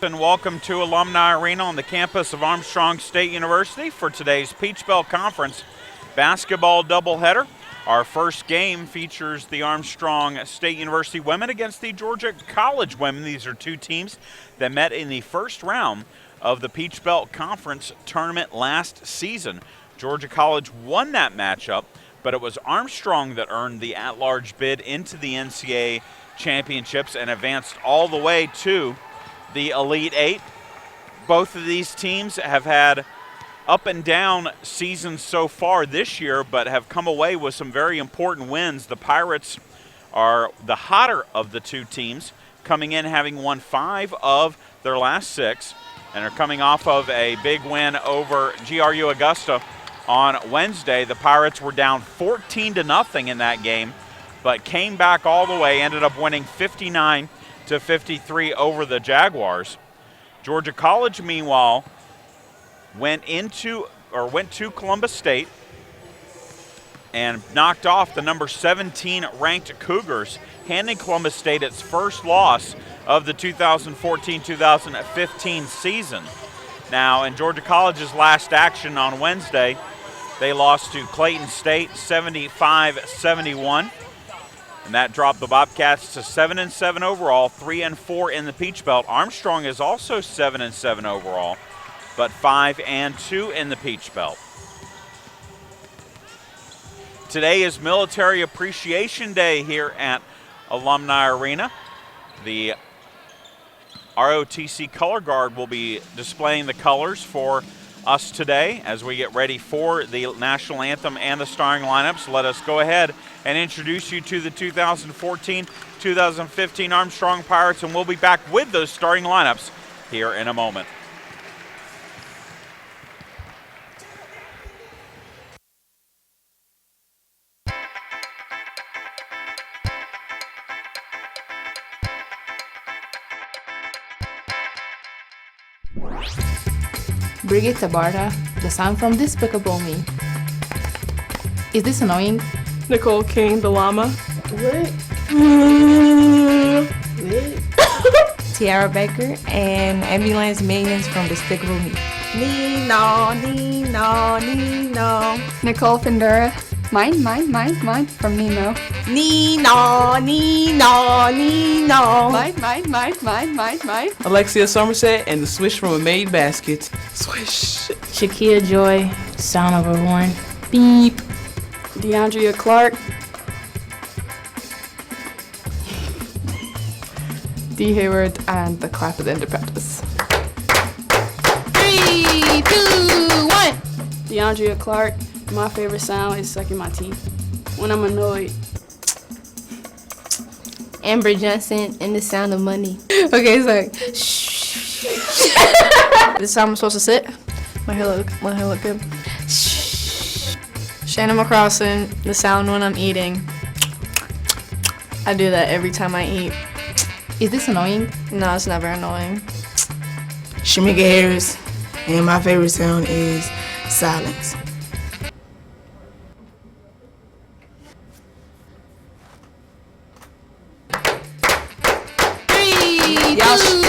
and welcome to Alumni Arena on the campus of Armstrong State University for today's Peach Belt Conference basketball doubleheader. Our first game features the Armstrong State University women against the Georgia College women. These are two teams that met in the first round of the Peach Belt Conference tournament last season. Georgia College won that matchup, but it was Armstrong that earned the at-large bid into the NCAA championships and advanced all the way to the Elite Eight. Both of these teams have had up and down seasons so far this year, but have come away with some very important wins. The Pirates are the hotter of the two teams, coming in having won 5 of their last 6, and are coming off of a big win over GRU Augusta on Wednesday. The Pirates were down 14-0 in that game, but came back all the way, ended up winning 59-53 over the Jaguars. Georgia College, meanwhile, went to Columbus State and knocked off the number 17 ranked Cougars, handing Columbus State its first loss of the 2014-2015 season. Now, in Georgia College's last action on Wednesday, they lost to Clayton State 75-71. And that dropped the Bobcats to 7-7 overall, 3-4 in the Peach Belt. Armstrong is also 7-7 overall, but 5-2 in the Peach Belt. Today is Military Appreciation Day here at Alumni Arena. The ROTC Color Guard will be displaying the colors for us today as we get ready for the national anthem and the starting lineups. Let us go ahead and introduce you to the 2014-2015 Armstrong Pirates, and we'll be back with those starting lineups here in a moment. Brigitte Tabarda, the sound from Despicable Me. Is this annoying? Nicole King, the llama. What? Tiara Baker and Ambulance Millions from Despicable Me. Nino, Nino, Nino. Nicole Findura. Mine from Nemo. Nino, Nino, Nino. Mine. Alexia Somerset and the swish from a made basket. Swish. Shakia Joy, sound of a horn. Beep. DeAndrea Clark. D. Hayward and the clap at the end of practice. 3, 2, 1. DeAndrea Clark. My favorite sound is sucking my teeth when I'm annoyed. Amber Johnson and the sound of money. Okay, it's like shh. This is how I'm supposed to sit. My hair look good. Shannon McCrossan, the sound when I'm eating. I do that every time I eat. Is this annoying? No, it's never annoying. Shamika Harris, and my favorite sound is silence.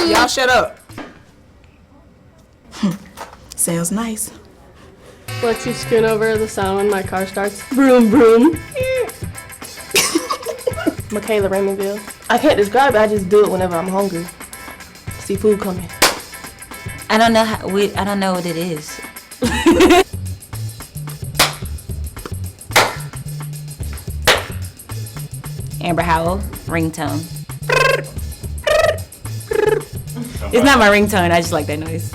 Y'all shut up. Sounds nice. Lexi Schoonover, the sound when my car starts. Broom, broom. Michaela Raymondville. I can't describe it, I just do it whenever I'm hungry. See food coming. I don't know what it is. Amber Howell, ringtone. It's not my ringtone, I just like that noise.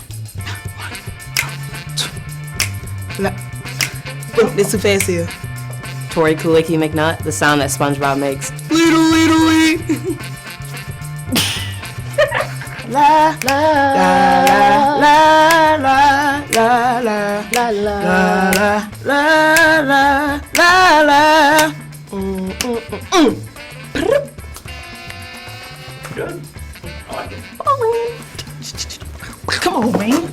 It's too fast here. Tori Kulicki McNutt, the sound that SpongeBob makes. Little. La la la la la la la la la la la la. Good. I like it. Come on, man.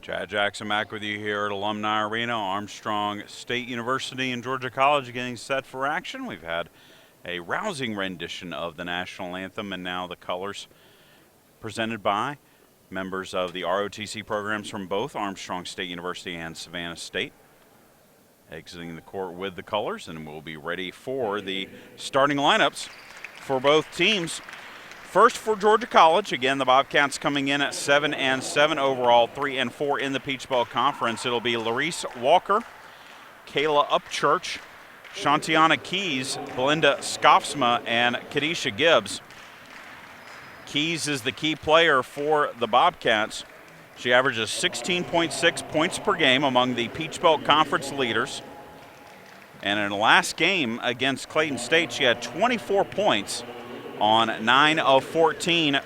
Chad Jackson back with you here at Alumni Arena, Armstrong State University and Georgia College getting set for action. We've had a rousing rendition of the national anthem and now the colors presented by members of the ROTC programs from both Armstrong State University and Savannah State. Exiting the court with the colors, and we'll be ready for the starting lineups for both teams. First for Georgia College, again, the Bobcats coming in at 7-7 overall, 3-4 in the Peach Belt Conference. It'll be Larice Walker, Kayla Upchurch, Shantiana Keys, Belinda Skofsma, and Kadisha Gibbs. Keys is the key player for the Bobcats. She averages 16.6 points per game among the Peach Belt Conference leaders. And in the last game against Clayton State, she had 24 points on 9 of 14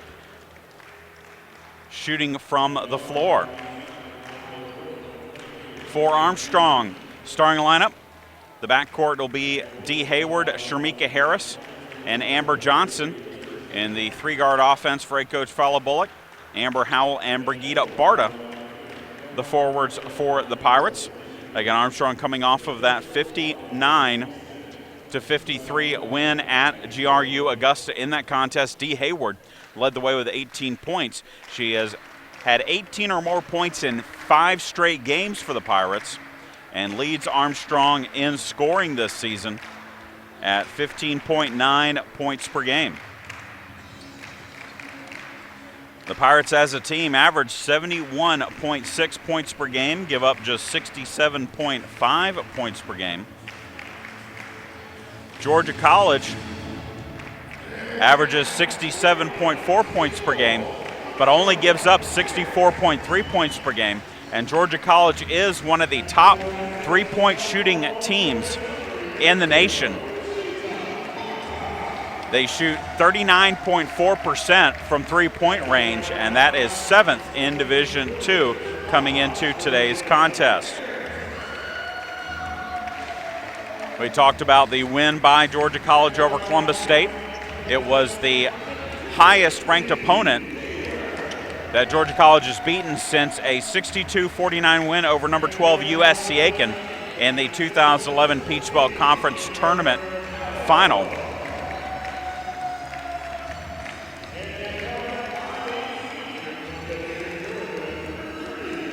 shooting from the floor. For Armstrong, starting lineup, the backcourt will be Dee Hayward, Sharmika Harris, and Amber Johnson. In the three-guard offense for head coach Fowler Bullock, Amber Howell and Brigitte Barta, the forwards for the Pirates. Again, Armstrong coming off of that 59-53 win at GRU Augusta in that contest. Dee Hayward led the way with 18 points. She has had 18 or more points in 5 straight games for the Pirates and leads Armstrong in scoring this season at 15.9 points per game. The Pirates as a team average 71.6 points per game, give up just 67.5 points per game. Georgia College averages 67.4 points per game, but only gives up 64.3 points per game. And Georgia College is one of the top three-point shooting teams in the nation. They shoot 39.4% from three-point range, and that is 7th in Division II coming into today's contest. We talked about the win by Georgia College over Columbus State. It was the highest-ranked opponent that Georgia College has beaten since a 62-49 win over number 12 USC Aiken in the 2011 Peach Belt Conference Tournament Final.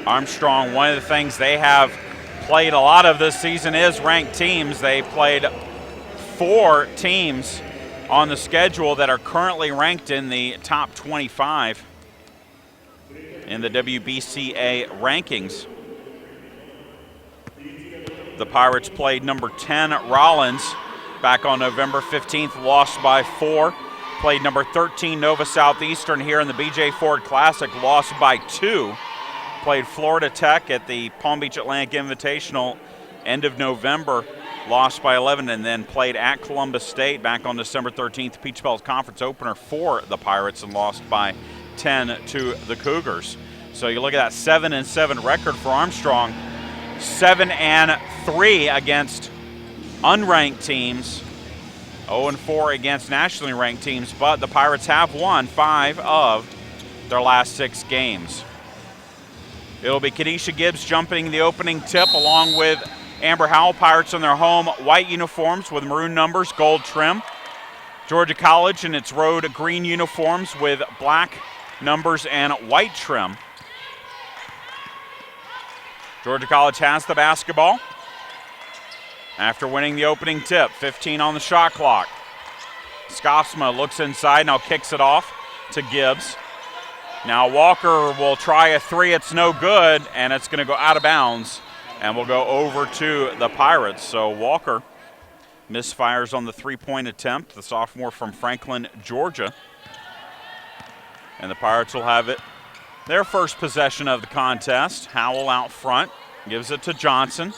Armstrong, one of the things they have played a lot of this season is ranked teams. They played 4 teams on the schedule that are currently ranked in the top 25 in the WBCA rankings. The Pirates played number 10 Rollins back on November 15th, lost by 4. Played number 13 Nova Southeastern here in the BJ Ford Classic, lost by 2. Played Florida Tech at the Palm Beach Atlantic Invitational end of November, lost by 11, and then played at Columbus State back on December 13th, Peach Belt Conference opener for the Pirates, and lost by 10 to the Cougars. So you look at that 7-7 record for Armstrong, 7-3 against unranked teams, 0-4 against nationally ranked teams, but the Pirates have won 5 of their last 6 games. It'll be Kadisha Gibbs jumping the opening tip along with Amber Howell. Pirates in their home white uniforms with maroon numbers, gold trim. Georgia College in its road green uniforms with black numbers and white trim. Georgia College has the basketball after winning the opening tip. 15 on the shot clock. Skofsma looks inside, now kicks it off to Gibbs. Now Walker will try a 3, it's no good, and it's going to go out of bounds and will go over to the Pirates. So Walker misfires on the 3-point attempt, the sophomore from Franklin, Georgia. And the Pirates will have it, their first possession of the contest. Howell out front, gives it to Johnson.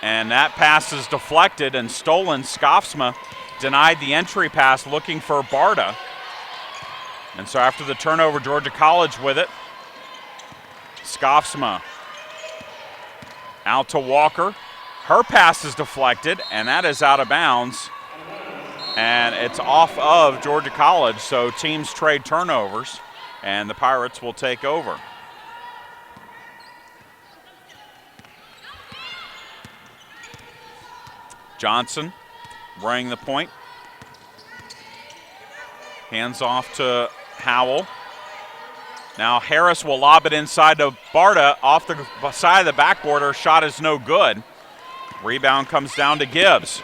And that pass is deflected and stolen. Skofsma denied the entry pass looking for Barta. And so after the turnover, Georgia College with it. Skofsma out to Walker. Her pass is deflected, and that is out of bounds. And it's off of Georgia College, so teams trade turnovers. and the Pirates will take over. Johnson bringing the point. Hands off to Howell. Now Harris will lob it inside to Barta off the side of the backboard. Her shot is no good. Rebound comes down to Gibbs.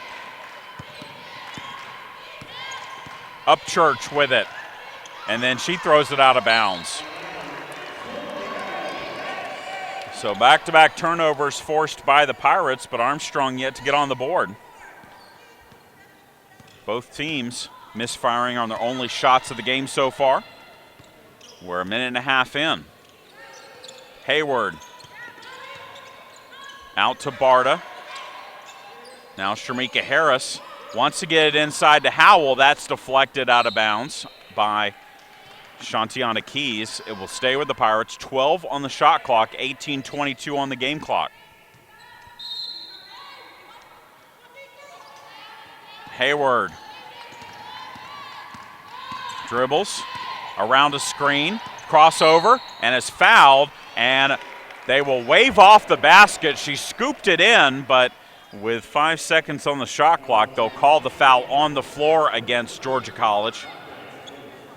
Upchurch with it. And then she throws it out of bounds. So back-to-back turnovers forced by the Pirates, but Armstrong yet to get on the board. Both teams misfiring on their only shots of the game so far. We're a minute and a half in. Hayward out to Barta. Now Shamika Harris wants to get it inside to Howell. That's deflected out of bounds by Shantiana Keys. It will stay with the Pirates. 12 on the shot clock, 18:22 on the game clock. Hayward dribbles around a screen, crossover, and is fouled, and they will wave off the basket. She scooped it in, but with 5 seconds on the shot clock, they'll call the foul on the floor against Georgia College,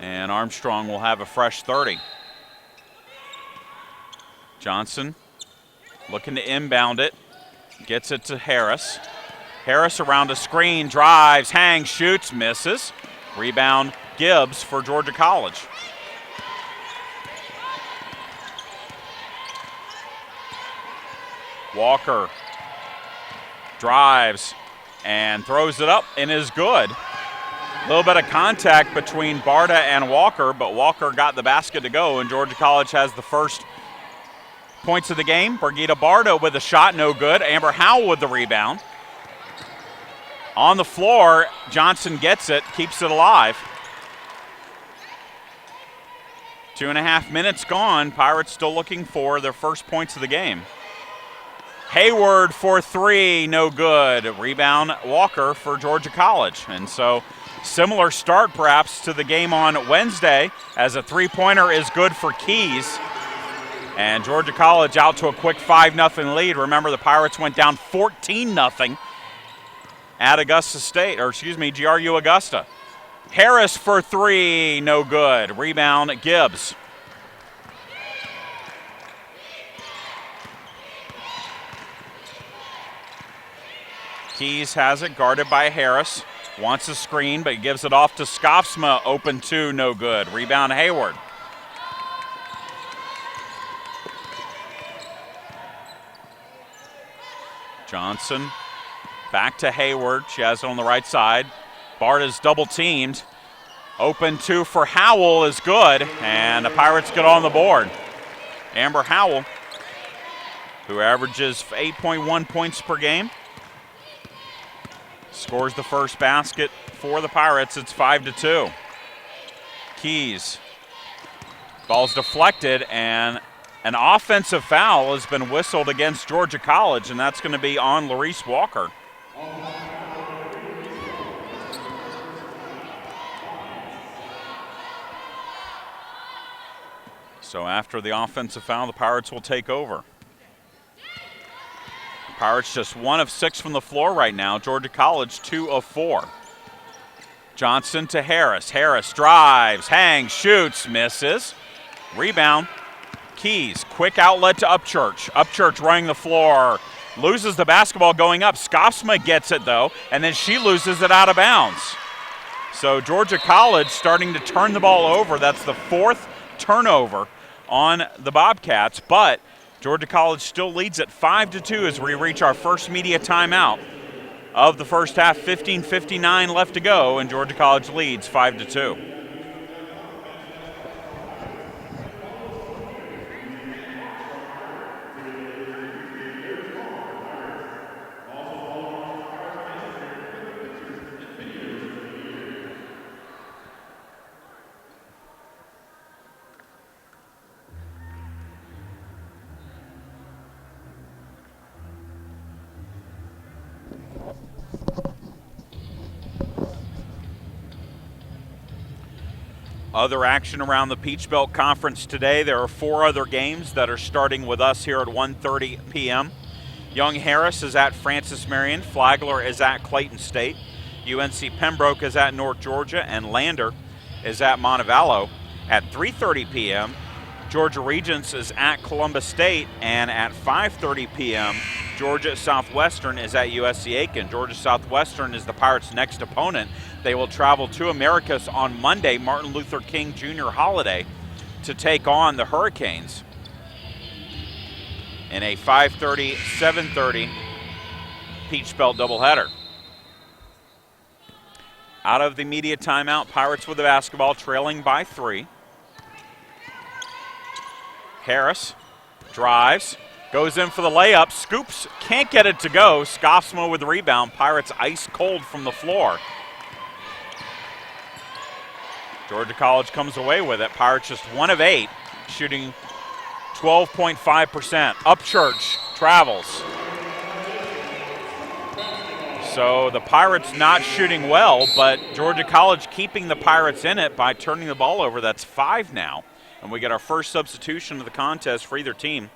and Armstrong will have a fresh 30. Johnson looking to inbound it, gets it to Harris. Harris around a screen, drives, hangs, shoots, misses. Rebound Gibbs for Georgia College. Walker drives and throws it up and is good. A little bit of contact between Barta and Walker, but Walker got the basket to go, and Georgia College has the first points of the game. Brigitte Barta with a shot, no good. Amber Howell with the rebound. On the floor, Johnson gets it, keeps it alive. 2.5 minutes gone. Pirates still looking for their first points of the game. Hayward for three, no good. Rebound Walker for Georgia College. And so similar start perhaps to the game on Wednesday, as a three-pointer is good for Keys. And Georgia College out to a quick 5-0 lead. Remember, the Pirates went down 14-0 at Augusta State, or excuse me, GRU Augusta. Harris for three, no good. Rebound Gibbs. Keys has it, guarded by Harris. Wants a screen, but gives it off to Skofsma. Open two, no good. Rebound Hayward. Johnson back to Hayward. She has it on the right side. Barta's double teamed. Open two for Howell is good, and the Pirates get on the board. Amber Howell, who averages 8.1 points per game, scores the first basket for the Pirates. It's 5-2. Keys. Ball's deflected, and an offensive foul has been whistled against Georgia College, and that's going to be on Larice Walker. So after the offensive foul, the Pirates will take over. Pirates just 1 of 6 from the floor right now. Georgia College 2 of 4. Johnson to Harris. Harris drives, hangs, shoots, misses. Rebound, Keys. Quick outlet to Upchurch. Upchurch running the floor. Loses the basketball going up. Skofsma gets it though, and then she loses it out of bounds. So Georgia College starting to turn the ball over. That's the 4th turnover on the Bobcats, but Georgia College still leads at 5-2 as we reach our first media timeout of the first half. 15:59 left to go, and Georgia College leads 5-2. Other action around the Peach Belt Conference today. There are 4 other games that are starting with us here at 1:30 p.m. Young Harris is at Francis Marion. Flagler is at Clayton State. UNC Pembroke is at North Georgia. And Lander is at Montevallo. At 3:30 p.m., Georgia Regents is at Columbus State. And at 5:30 p.m., Georgia Southwestern is at USC Aiken. Georgia Southwestern is the Pirates' next opponent. They will travel to Americus on Monday, Martin Luther King Jr. holiday, to take on the Hurricanes in a 5:30, 7:30 Peach Belt doubleheader. Out of the media timeout, Pirates with the basketball, trailing by 3. Harris drives, goes in for the layup, scoops, can't get it to go. Scoffsma with the rebound. Pirates ice cold from the floor. Georgia College comes away with it. Pirates just 1 of 8, shooting 12.5%. Upchurch travels. So the Pirates not shooting well, but Georgia College keeping the Pirates in it by turning the ball over. That's 5 now. And we get our first substitution of the contest for either team.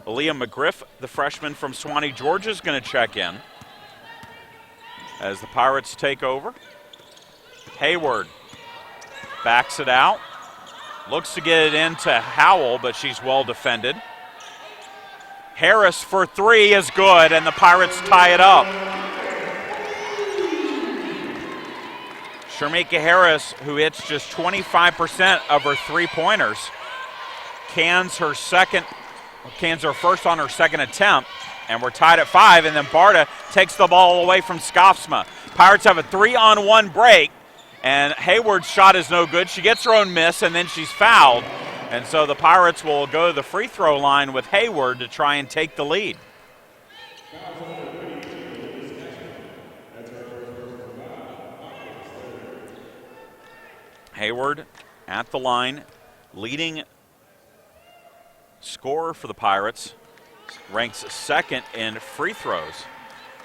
Aaliyah McGriff, the freshman from Suwanee, Georgia, is going to check in as the Pirates take over. Hayward backs it out. Looks to get it into Howell, but she's well defended. Harris for 3 is good, and the Pirates tie it up. Sharmika Harris, who hits just 25% of her 3-pointers, cans her first on her second attempt, and we're tied at 5, and then Barta takes the ball away from Scoffsma. Pirates have a 3-on-1 break, and Hayward's shot is no good. She gets her own miss, and then she's fouled, and so the Pirates will go to the free throw line with Hayward to try and take the lead. Hayward at the line, leading scorer for the Pirates, ranks 2nd in free throws,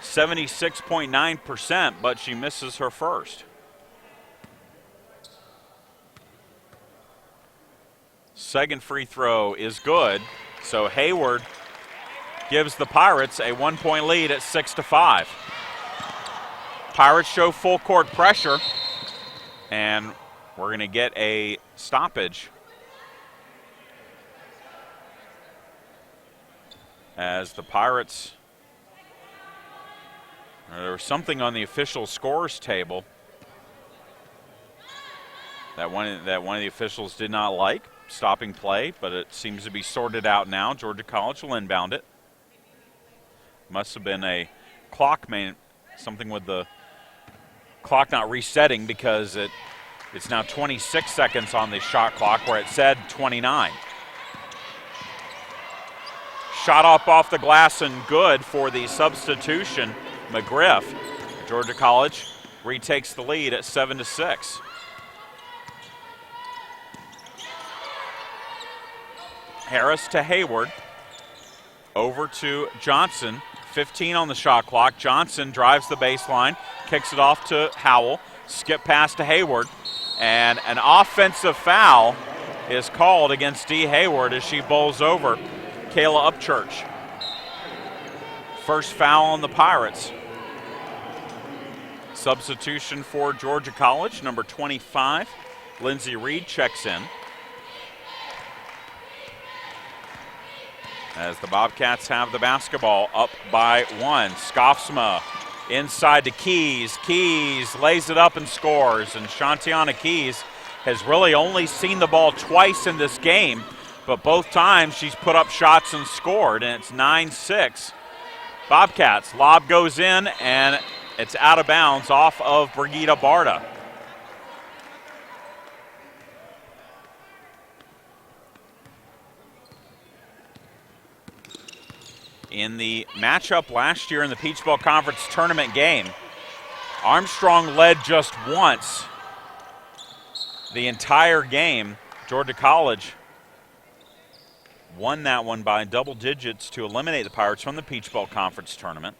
76.9%, but she misses her first. Second free throw is good, so Hayward gives the Pirates a 1-point lead at 6-5. Pirates show full court pressure, and we're going to get a stoppage as the Pirates, there was something on the official scores table that one of the officials did not like, stopping play, but it seems to be sorted out now. Georgia College will inbound it. Must have been a clock, something with the clock not resetting, because it's now 26 seconds on the shot clock where it said 29. Shot up off the glass and good for the substitution, McGriff. Georgia College retakes the lead at 7-6. Harris to Hayward. Over to Johnson. 15 on the shot clock. Johnson drives the baseline, kicks it off to Howell. Skip pass to Hayward. And an offensive foul is called against Dee Hayward as she bowls over Kayla Upchurch. First foul on the Pirates. Substitution for Georgia College, number 25, Lindsey Reed checks in. As the Bobcats have the basketball, up by 1. Scoffsma inside to Keys. Keys lays it up and scores. And Shantiana Keys has really only seen the ball twice in this game, but both times she's put up shots and scored, and it's 9-6. Bobcats. Lob goes in, and it's out of bounds off of Brigida Barta. In the matchup last year in the Peach Belt Conference tournament game, Armstrong led just once the entire game. Georgia College won that one by double digits to eliminate the Pirates from the Peach Belt Conference tournament.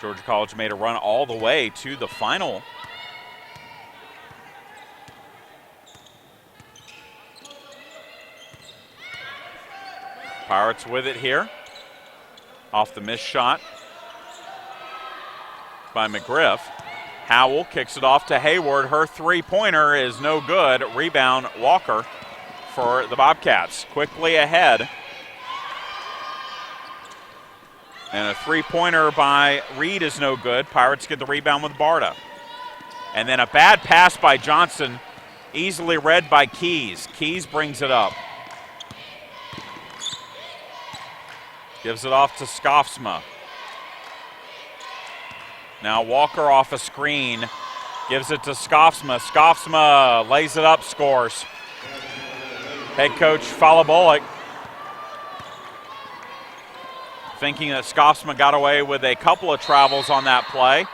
Georgia College made a run all the way to the final Pirates with it here. Off the missed shot by McGriff. Howell kicks it off to Hayward. Her three-pointer is no good. Rebound, Walker for the Bobcats. Quickly ahead. And a three-pointer by Reed is no good. Pirates get the rebound with Barta. And then a bad pass by Johnson, easily read by Keys. Keys brings it up. Gives it off to Skofsma. Now Walker off a screen. Gives it to Skofsma. Skofsma lays it up, scores. Head coach Falabolic thinking that Skofsma got away with a couple of travels on that play.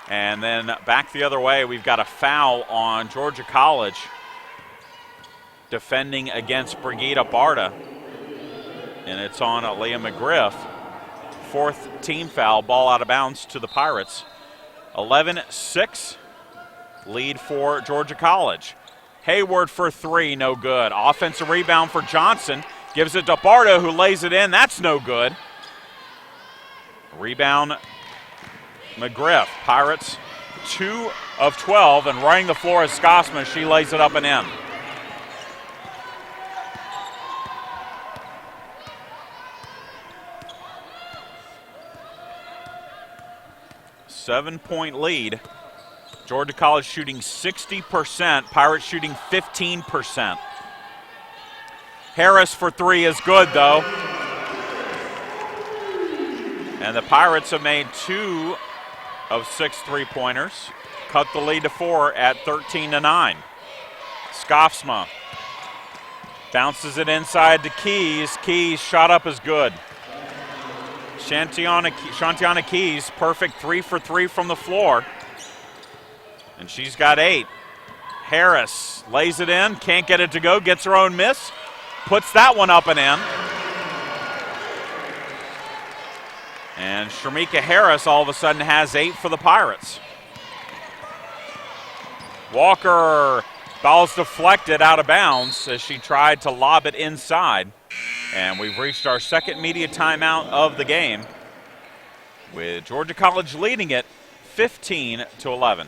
And then back the other way, we've got a foul on Georgia College defending against Brigida Barta. And it's on Aaliyah McGriff. Fourth team foul, ball out of bounds to the Pirates. 11-6 lead for Georgia College. Hayward for three, no good. Offensive rebound for Johnson. Gives it to Barta, who lays it in. That's no good. Rebound, McGriff. Pirates 2 of 12, and running the floor is Skosma. She lays it up and in. Seven-point lead. Georgia College shooting 60%, Pirates shooting 15%. Harris for three is good, though. And the Pirates have made 2 of 6 three-pointers. Cut the lead to 4 at 13-9. Skofsma bounces it inside to Keys. Keys shot up is good. Shantiana Keys, perfect 3 for 3 from the floor. And she's got 8. Harris lays it in, can't get it to go, gets her own miss, puts that one up and in. And Sharmika Harris all of a sudden has 8 for the Pirates. Walker, ball's deflected out of bounds as she tried to lob it inside. And we've reached our second media timeout of the game, with Georgia College leading it 15-11.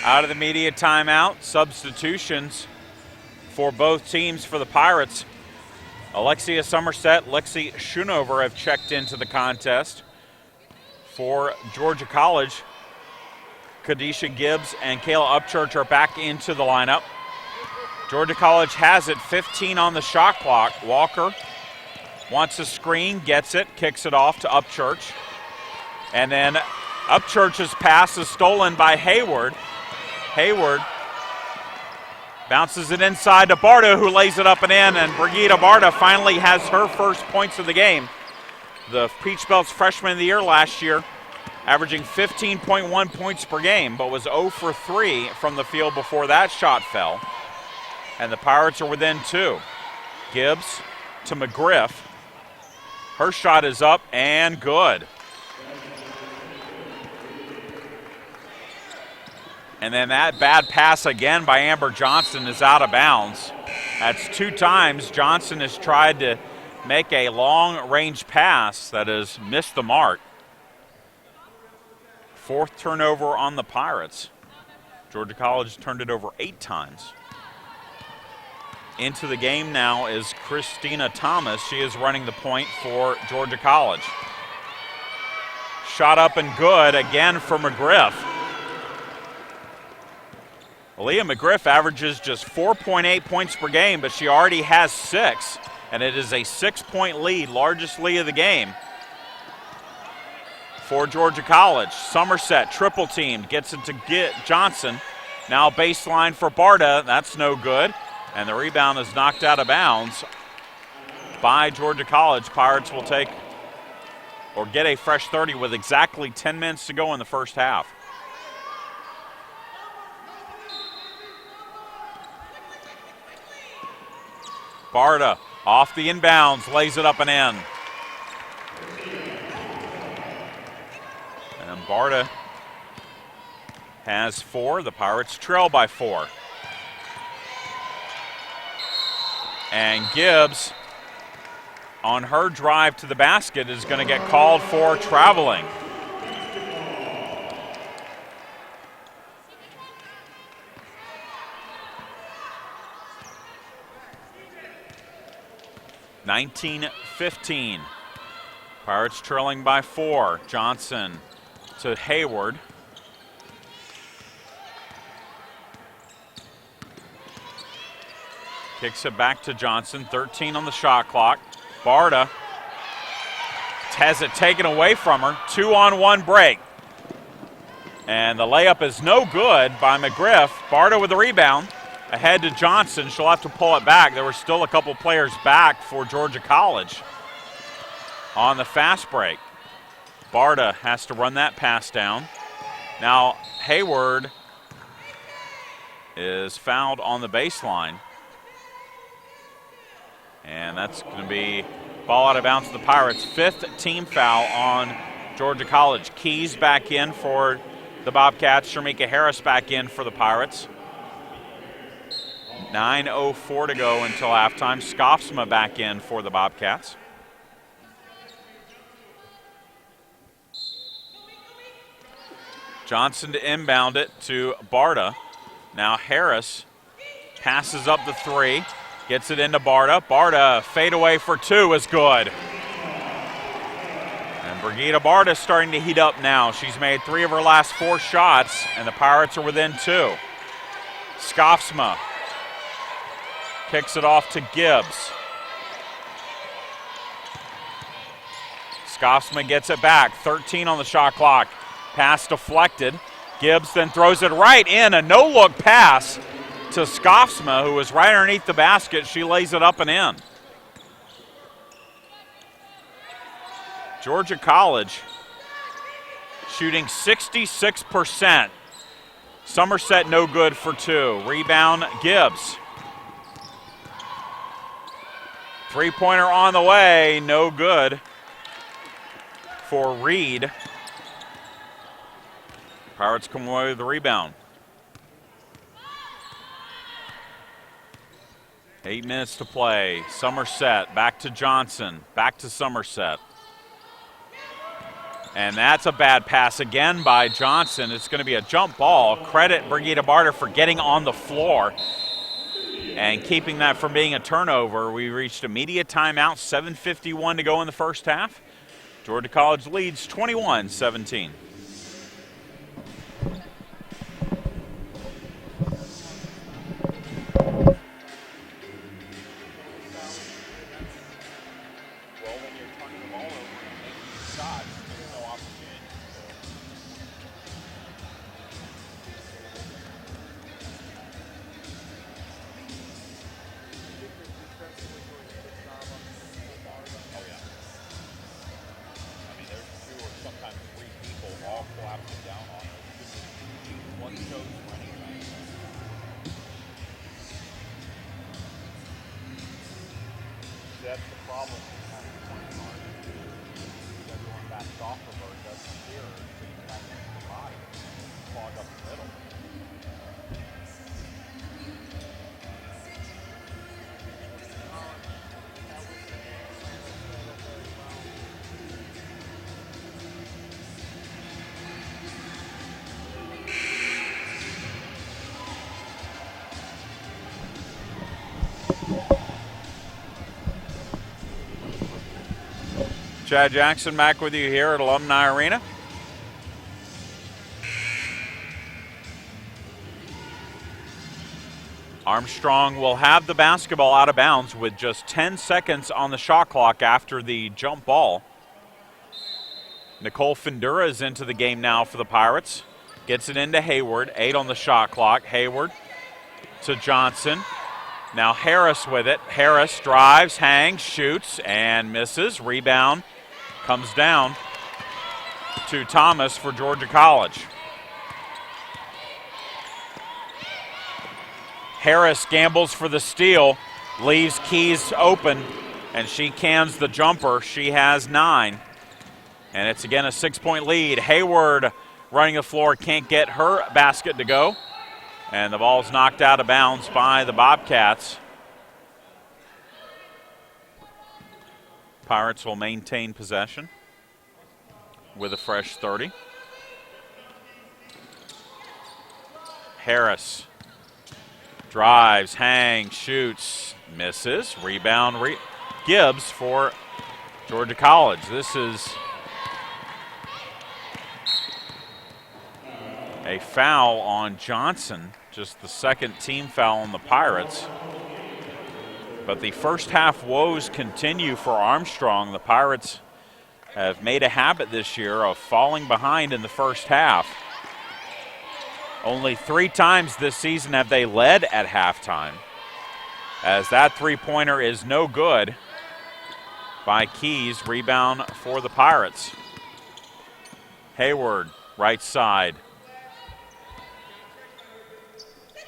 Out of the media timeout, substitutions for both teams for the Pirates. Alexia Somerset, Lexi Schoonover have checked into the contest. For Georgia College, Kadisha Gibbs and Kayla Upchurch are back into the lineup. Georgia College has it, 15 on the shot clock. Walker wants a screen, gets it, kicks it off to Upchurch. And then Upchurch's pass is stolen by Hayward. Hayward bounces it inside to Barta, who lays it up and in, and Brigida Barta finally has her first points of the game. The Peach Belt's freshman of the year last year, averaging 15.1 points per game, but was 0 for 3 from the field before that shot fell. And the Pirates are within 2. Gibbs to McGriff. Her shot is up and good. And then that bad pass again by Amber Johnson is out of bounds. That's 2 times Johnson has tried to make a long-range pass that has missed the mark. 4th turnover on the Pirates. Georgia College turned it over 8 times. Into the game now is Christina Thomas. She is running the point for Georgia College. Shot up and good again for McGriff. Aaliyah McGriff averages just 4.8 points per game, but she already has 6, and it is a 6-point lead, largest lead of the game for Georgia College. Somerset triple teamed, gets it to Johnson. Now baseline for Barta, that's no good. And the rebound is knocked out of bounds by Georgia College. Pirates will take or get a fresh 30 with exactly 10 minutes to go in the first half. Barta off the inbounds, lays it up and in. And Barta has 4. The Pirates trail by 4. And Gibbs, on her drive to the basket, is going to get called for traveling. (19-15). Pirates trailing by 4. Johnson to Hayward. Kicks it back to Johnson, 13 on the shot clock. Barta has it taken away from her. 2-on-1 break. And the layup is no good by McGriff. Barta with the rebound. Ahead to Johnson. She'll have to pull it back. There were still a couple players back for Georgia College on the fast break. Barta has to run that pass down. Now Hayward is fouled on the baseline. And that's going to be ball out of bounds to the Pirates. 5th team foul on Georgia College. Keys back in for the Bobcats. Shamika Harris back in for the Pirates. 9:04 to go until halftime. Skofsma back in for the Bobcats. Johnson to inbound it to Barta. Now Harris passes up the 3. Gets it into Barta. Barta, fadeaway for 2 is good. And Brigida Barta starting to heat up now. She's made 3 of her last 4 shots, and the Pirates are within 2. Skofsma kicks it off to Gibbs. Skofsma gets it back. 13 on the shot clock. Pass deflected. Gibbs then throws it right in. A no-look pass to Skofsma, who was right underneath the basket. She lays it up and in. Georgia College shooting 66%. Somerset no good for 2. Rebound Gibbs. 3-pointer on the way, no good for Reed. Pirates come away with the rebound. 8 minutes to play. Somerset back to Johnson, back to Somerset. And that's a bad pass again by Johnson. It's going to be a jump ball. Credit Brigida Barta for getting on the floor and keeping that from being a turnover. We reached a media timeout, 7:51 to go in the first half. Georgia College leads 21-17. That's the problem with having a point guard. Everyone backs off of her, doesn't hear her, so you have to the body, clog up the middle. Chad Jackson back with you here at Alumni Arena. Armstrong will have the basketball out of bounds with just 10 seconds on the shot clock after the jump ball. Nicole Findura is into the game now for the Pirates. Gets it into Hayward, 8 on the shot clock. Hayward to Johnson. Now Harris with it. Harris drives, hangs, shoots, and misses. Rebound comes down to Thomas for Georgia College. Harris gambles for the steal, leaves Keys open, and she cans the jumper. She has 9. And it's again a 6-point lead. Hayward running the floor, can't get her basket to go. And the ball's knocked out of bounds by the Bobcats. Pirates will maintain possession with a fresh 30. Harris drives, hangs, shoots, misses. Rebound, Gibbs for Georgia College. This is a foul on Johnson, just the second team foul on the Pirates. But the first half woes continue for Armstrong. The Pirates have made a habit this year of falling behind in the first half. Only 3 times this season have they led at halftime, as that three-pointer is no good by Keys. Rebound for the Pirates. Hayward, right side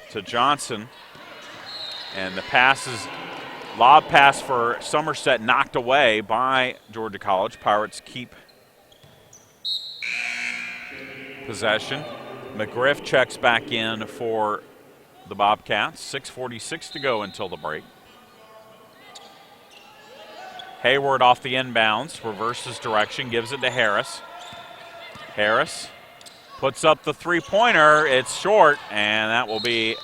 to Johnson, and the lob pass for Somerset knocked away by Georgia College. Pirates keep possession. McGriff checks back in for the Bobcats. 6:46 to go until the break. Hayward off the inbounds, reverses direction, gives it to Harris. Harris puts up the three-pointer. It's short, and that will be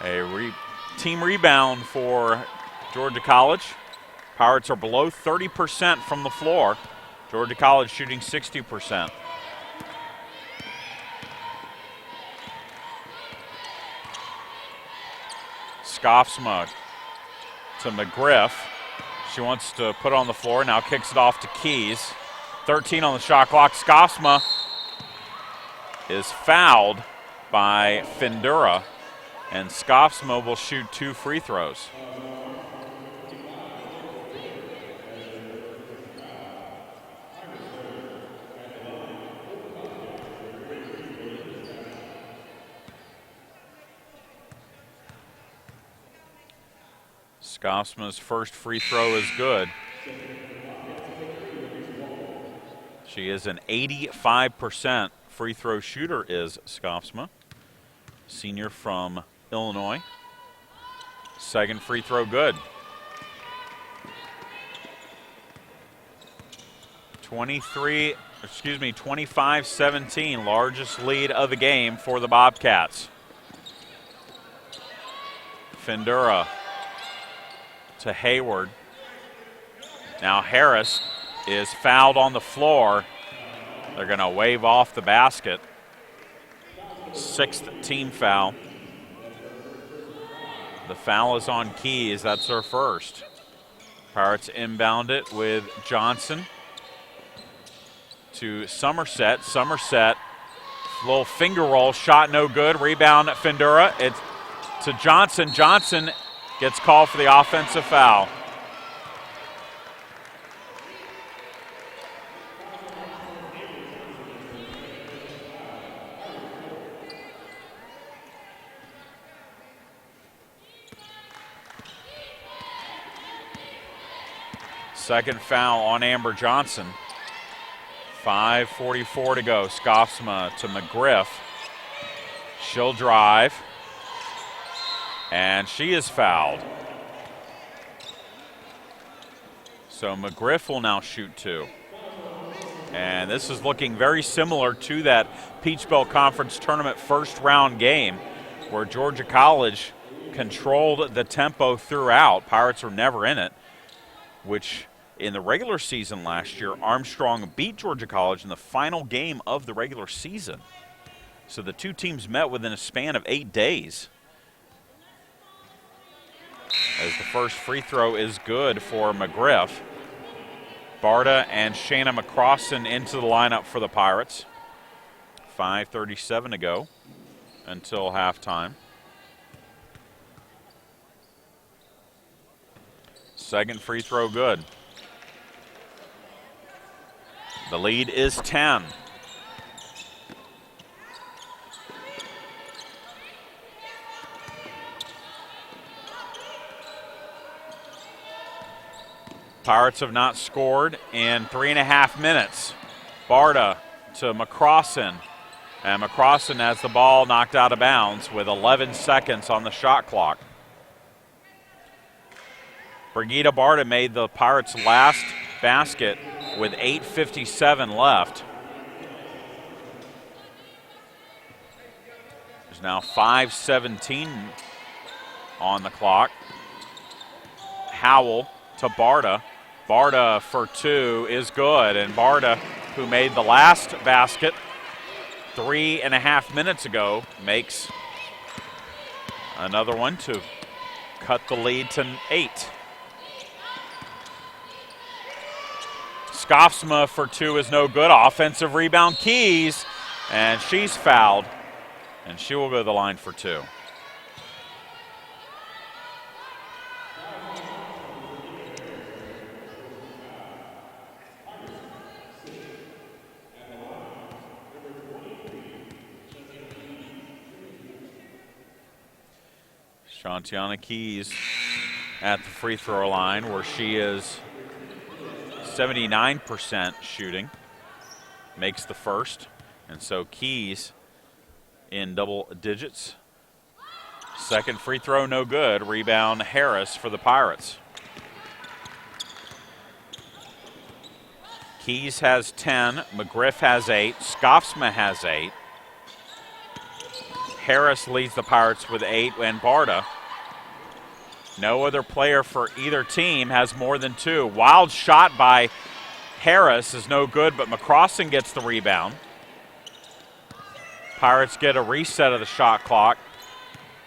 a team rebound for Georgia College. Pirates are below 30% from the floor. Georgia College shooting 60%. Scoffsma to McGriff. She wants to put it on the floor, now kicks it off to Keys. 13 on the shot clock. Scoffsma is fouled by Findura, and Scoffsma will shoot 2 free throws. Scoffsma's first free throw is good. She is an 85% free throw shooter, is Scoffsma, senior from Illinois. Second free throw good. 25-17, largest lead of the game for the Bobcats. Findura to Hayward. Now Harris is fouled on the floor. They're going to wave off the basket. 6th team foul. The foul is on Keys. That's their first. Pirates inbound it with Johnson to Somerset. Somerset, little finger roll, shot no good. Rebound at Findura. It's to Johnson. Johnson gets called for the offensive foul. Second foul on Amber Johnson. 5:44 to go. Scoffsma to McGriff. She'll drive. And she is fouled. So McGriff will now shoot 2. And this is looking very similar to that Peach Belt Conference Tournament first round game where Georgia College controlled the tempo throughout. Pirates were never in it, which in the regular season last year, Armstrong beat Georgia College in the final game of the regular season. So the two teams met within a span of 8 days. As the first free throw is good for McGriff. Barta and Shanna McCrossan into the lineup for the Pirates. 5:37 to go until halftime. Second free throw good. The lead is 10. Pirates have not scored in 3.5 minutes. Barta to McCrossan. And McCrossan has the ball knocked out of bounds with 11 seconds on the shot clock. Brigida Barta made the Pirates' last basket with 8:57 left. There's now 5:17 on the clock. Howell to Barta. Barta for two is good, and Barta, who made the last basket 3.5 minutes ago, makes another one to cut the lead to 8. Skofsma for two is no good. Offensive rebound, Keys, and she's fouled, and she will go to the line for two. Shantiana Keys at the free throw line, where she is 79% shooting, makes the first, and so Keys in double digits. Second free throw no good. Rebound Harris for the Pirates. Keys has 10, McGriff has 8, Skofsma has 8. Harris leads the Pirates with 8, and Barta. No other player for either team has more than 2. Wild shot by Harris is no good, but McCrossan gets the rebound. Pirates get a reset of the shot clock.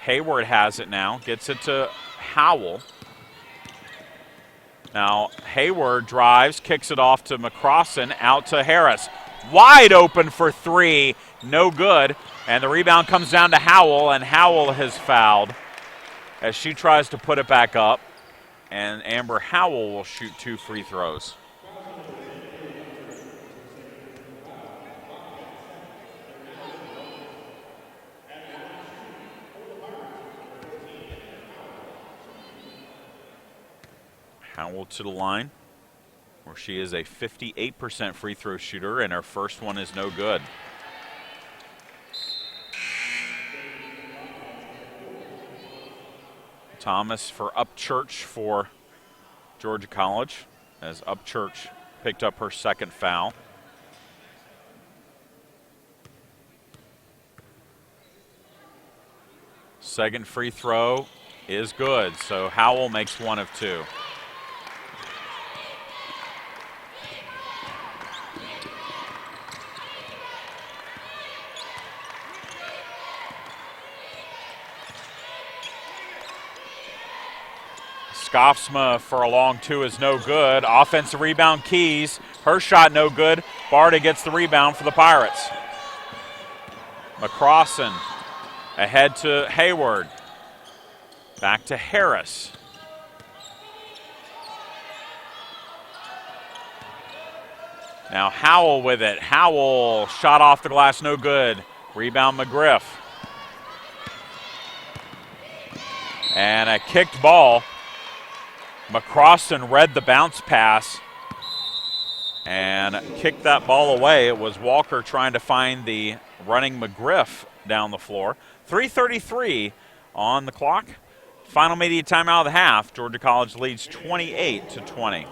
Hayward has it now, gets it to Howell. Now Hayward drives, kicks it off to McCrossan, out to Harris. Wide open for three, no good. And the rebound comes down to Howell, and Howell has fouled as she tries to put it back up. And Amber Howell will shoot 2 free throws. Howell to the line, where she is a 58% free throw shooter, and her first one is no good. Thomas for Upchurch for Georgia College, as Upchurch picked up her second foul. Second free throw is good, so Howell makes 1 of 2. Skofsma for a long 2 is no good. Offensive rebound, Keys. Her shot no good. Barta gets the rebound for the Pirates. McCrossan ahead to Hayward. Back to Harris. Now Howell with it. Howell shot off the glass, no good. Rebound McGriff. And a kicked ball. McCrossan read the bounce pass and kicked that ball away. It was Walker trying to find the running McGriff down the floor. 3:33 on the clock. Final media timeout of the half. Georgia College leads 28-20.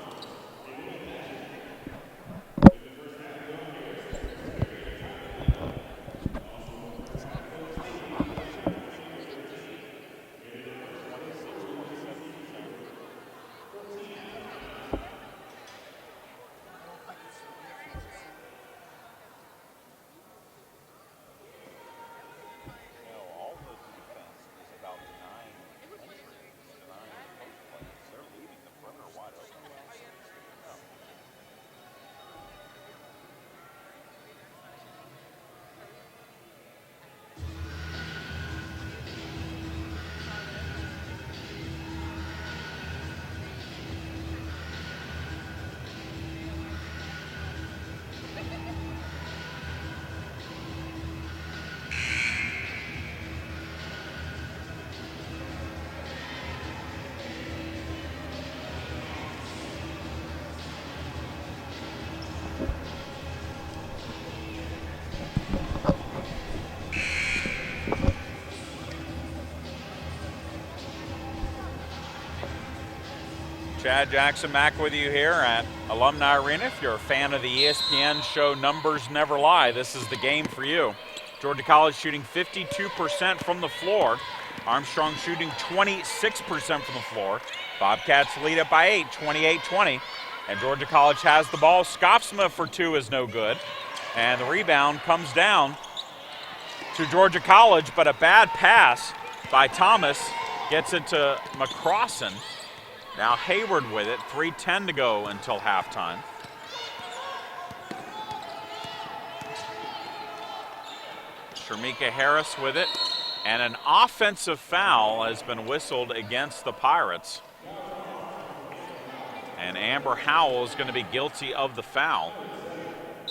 Chad Jackson back with you here at Alumni Arena. If you're a fan of the ESPN show Numbers Never Lie, this is the game for you. Georgia College shooting 52% from the floor. Armstrong shooting 26% from the floor. Bobcats lead it by 8, 28-20. And Georgia College has the ball. Skopsma for 2 is no good. And the rebound comes down to Georgia College, but a bad pass by Thomas gets it to McCrossan. Now Hayward with it, 3:10 to go until halftime. Shamika Harris with it, and an offensive foul has been whistled against the Pirates. And Amber Howell is going to be guilty of the foul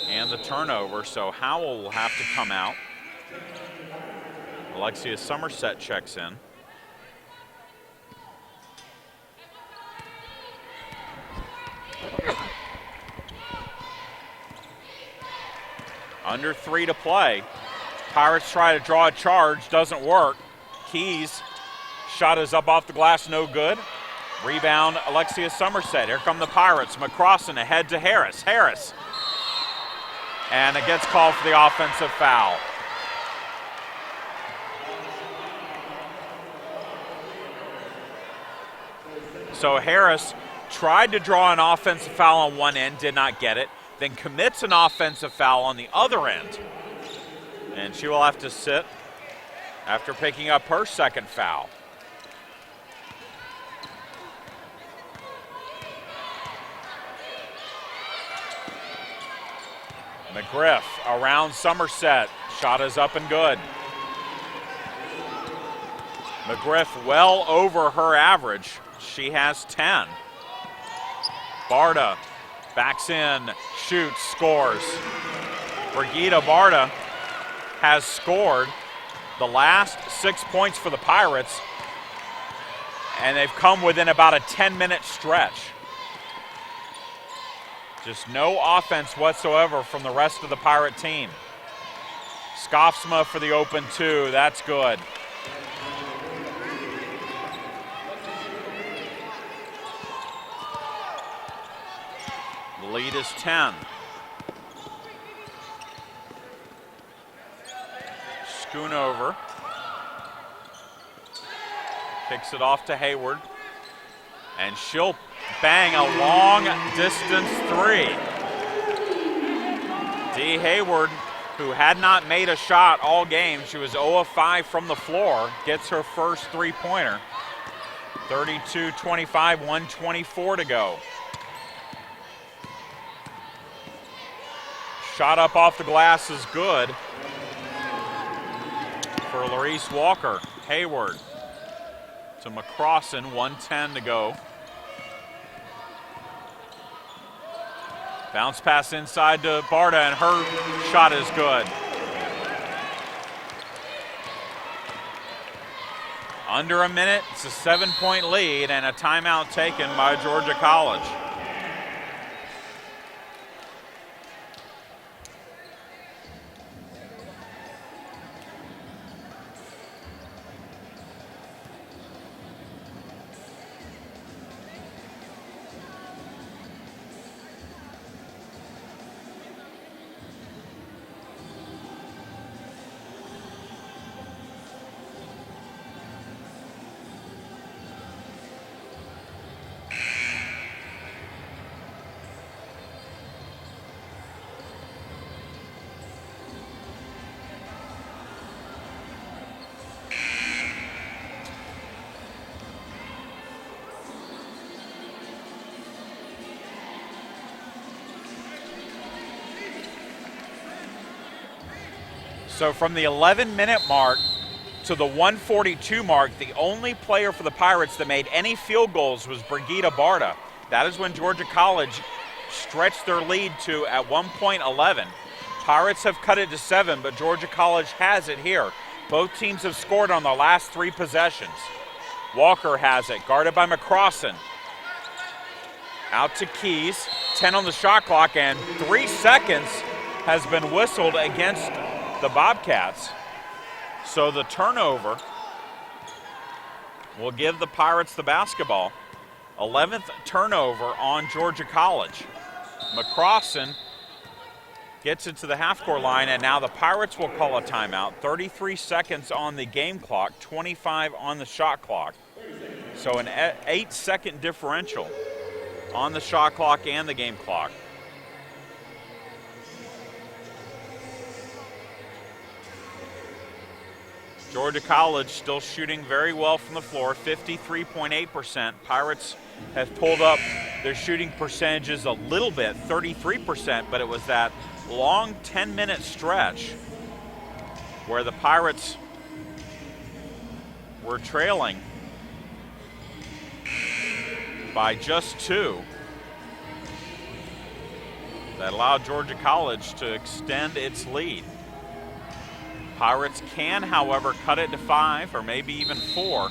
and the turnover, so Howell will have to come out. Alexia Somerset checks in. Under 3 to play. Pirates try to draw a charge, doesn't work. Keys, shot is up off the glass, no good. Rebound, Alexia Somerset. Here come the Pirates. McCrossan ahead to Harris. Harris. And it gets called for the offensive foul. So Harris tried to draw an offensive foul on one end, did not get it, then commits an offensive foul on the other end. And she will have to sit after picking up her second foul. McGriff around Somerset. Shot is up and good. McGriff well over her average. She has 10. Barta backs in, shoots, scores. Brigitte Barta has scored the last 6 points for the Pirates, and they've come within about a 10-minute stretch. Just no offense whatsoever from the rest of the Pirate team. Skopsma for the open 2, that's good. The lead is 10. Schoonover. Kicks it off to Hayward. And she'll bang a long distance 3. Dee Hayward, who had not made a shot all game, she was 0 of 5 from the floor, gets her first 3-pointer. 32-25, 1:24 to go. Shot up off the glass is good for Larice Walker. Hayward to McCrossan, 1:10 to go. Bounce pass inside to Barta, and her shot is good. Under a minute, it's a 7-point lead and a timeout taken by Georgia College. So from the 11-minute mark to the 1:42 mark, the only player for the Pirates that made any field goals was Brigitte Barta. That is when Georgia College stretched their lead to, at one point, 11. Pirates have cut it to 7, but Georgia College has it here. Both teams have scored on their last 3 possessions. Walker has it, guarded by McCrossan. Out to Keys, 10 on the shot clock, and 3 seconds has been whistled against the Bobcats. So the turnover will give the Pirates the basketball. 11th turnover on Georgia College. McCrossan gets it to the half-court line, and now the Pirates will call a timeout. 33 seconds on the game clock, 25 on the shot clock. So an 8-second differential on the shot clock and the game clock. Georgia College still shooting very well from the floor, 53.8%. Pirates have pulled up their shooting percentages a little bit, 33%, but it was that long 10-minute stretch where the Pirates were trailing by just 2. That allowed Georgia College to extend its lead. Pirates can, however, cut it to 5 or maybe even 4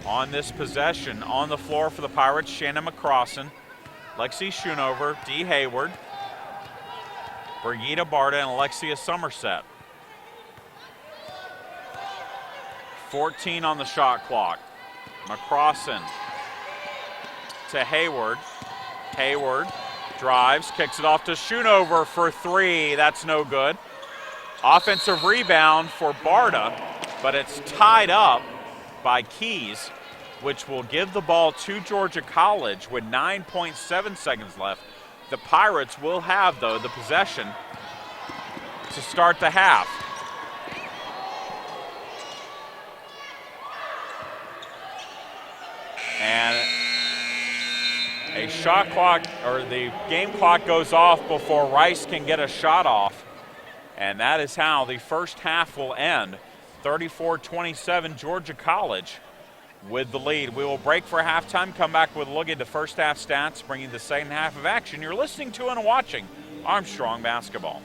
on this possession. On the floor for the Pirates, Shannon McCrossan, Lexi Schoonover, Dee Hayward, Brigitte Barta, and Alexia Somerset. 14 on the shot clock. McCrossan to Hayward. Hayward drives, kicks it off to Schoonover for 3. That's no good. Offensive rebound for Barta, but it's tied up by Keys, which will give the ball to Georgia College with 9.7 seconds left. The Pirates will have, though, the possession to start the half. And a shot clock, or the game clock goes off before Rice can get a shot off. And that is how the first half will end. 34-27, Georgia College with the lead. We will break for halftime, come back with a look at the first half stats, bringing the second half of action. You're listening to and watching Armstrong Basketball.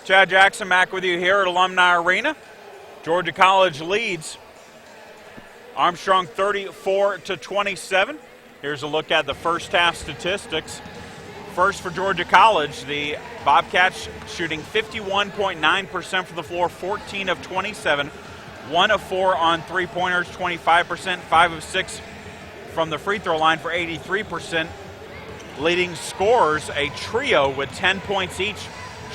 Chad Jackson back with you here at Alumni Arena. Georgia College leads Armstrong 34-27. Here's a look at the first half statistics. First for Georgia College, the Bobcats shooting 51.9% from the floor, 14 of 27, 1 of 4 on three-pointers, 25%, 5 of 6 from the free throw line for 83%. Leading scorers, a trio with 10 points each.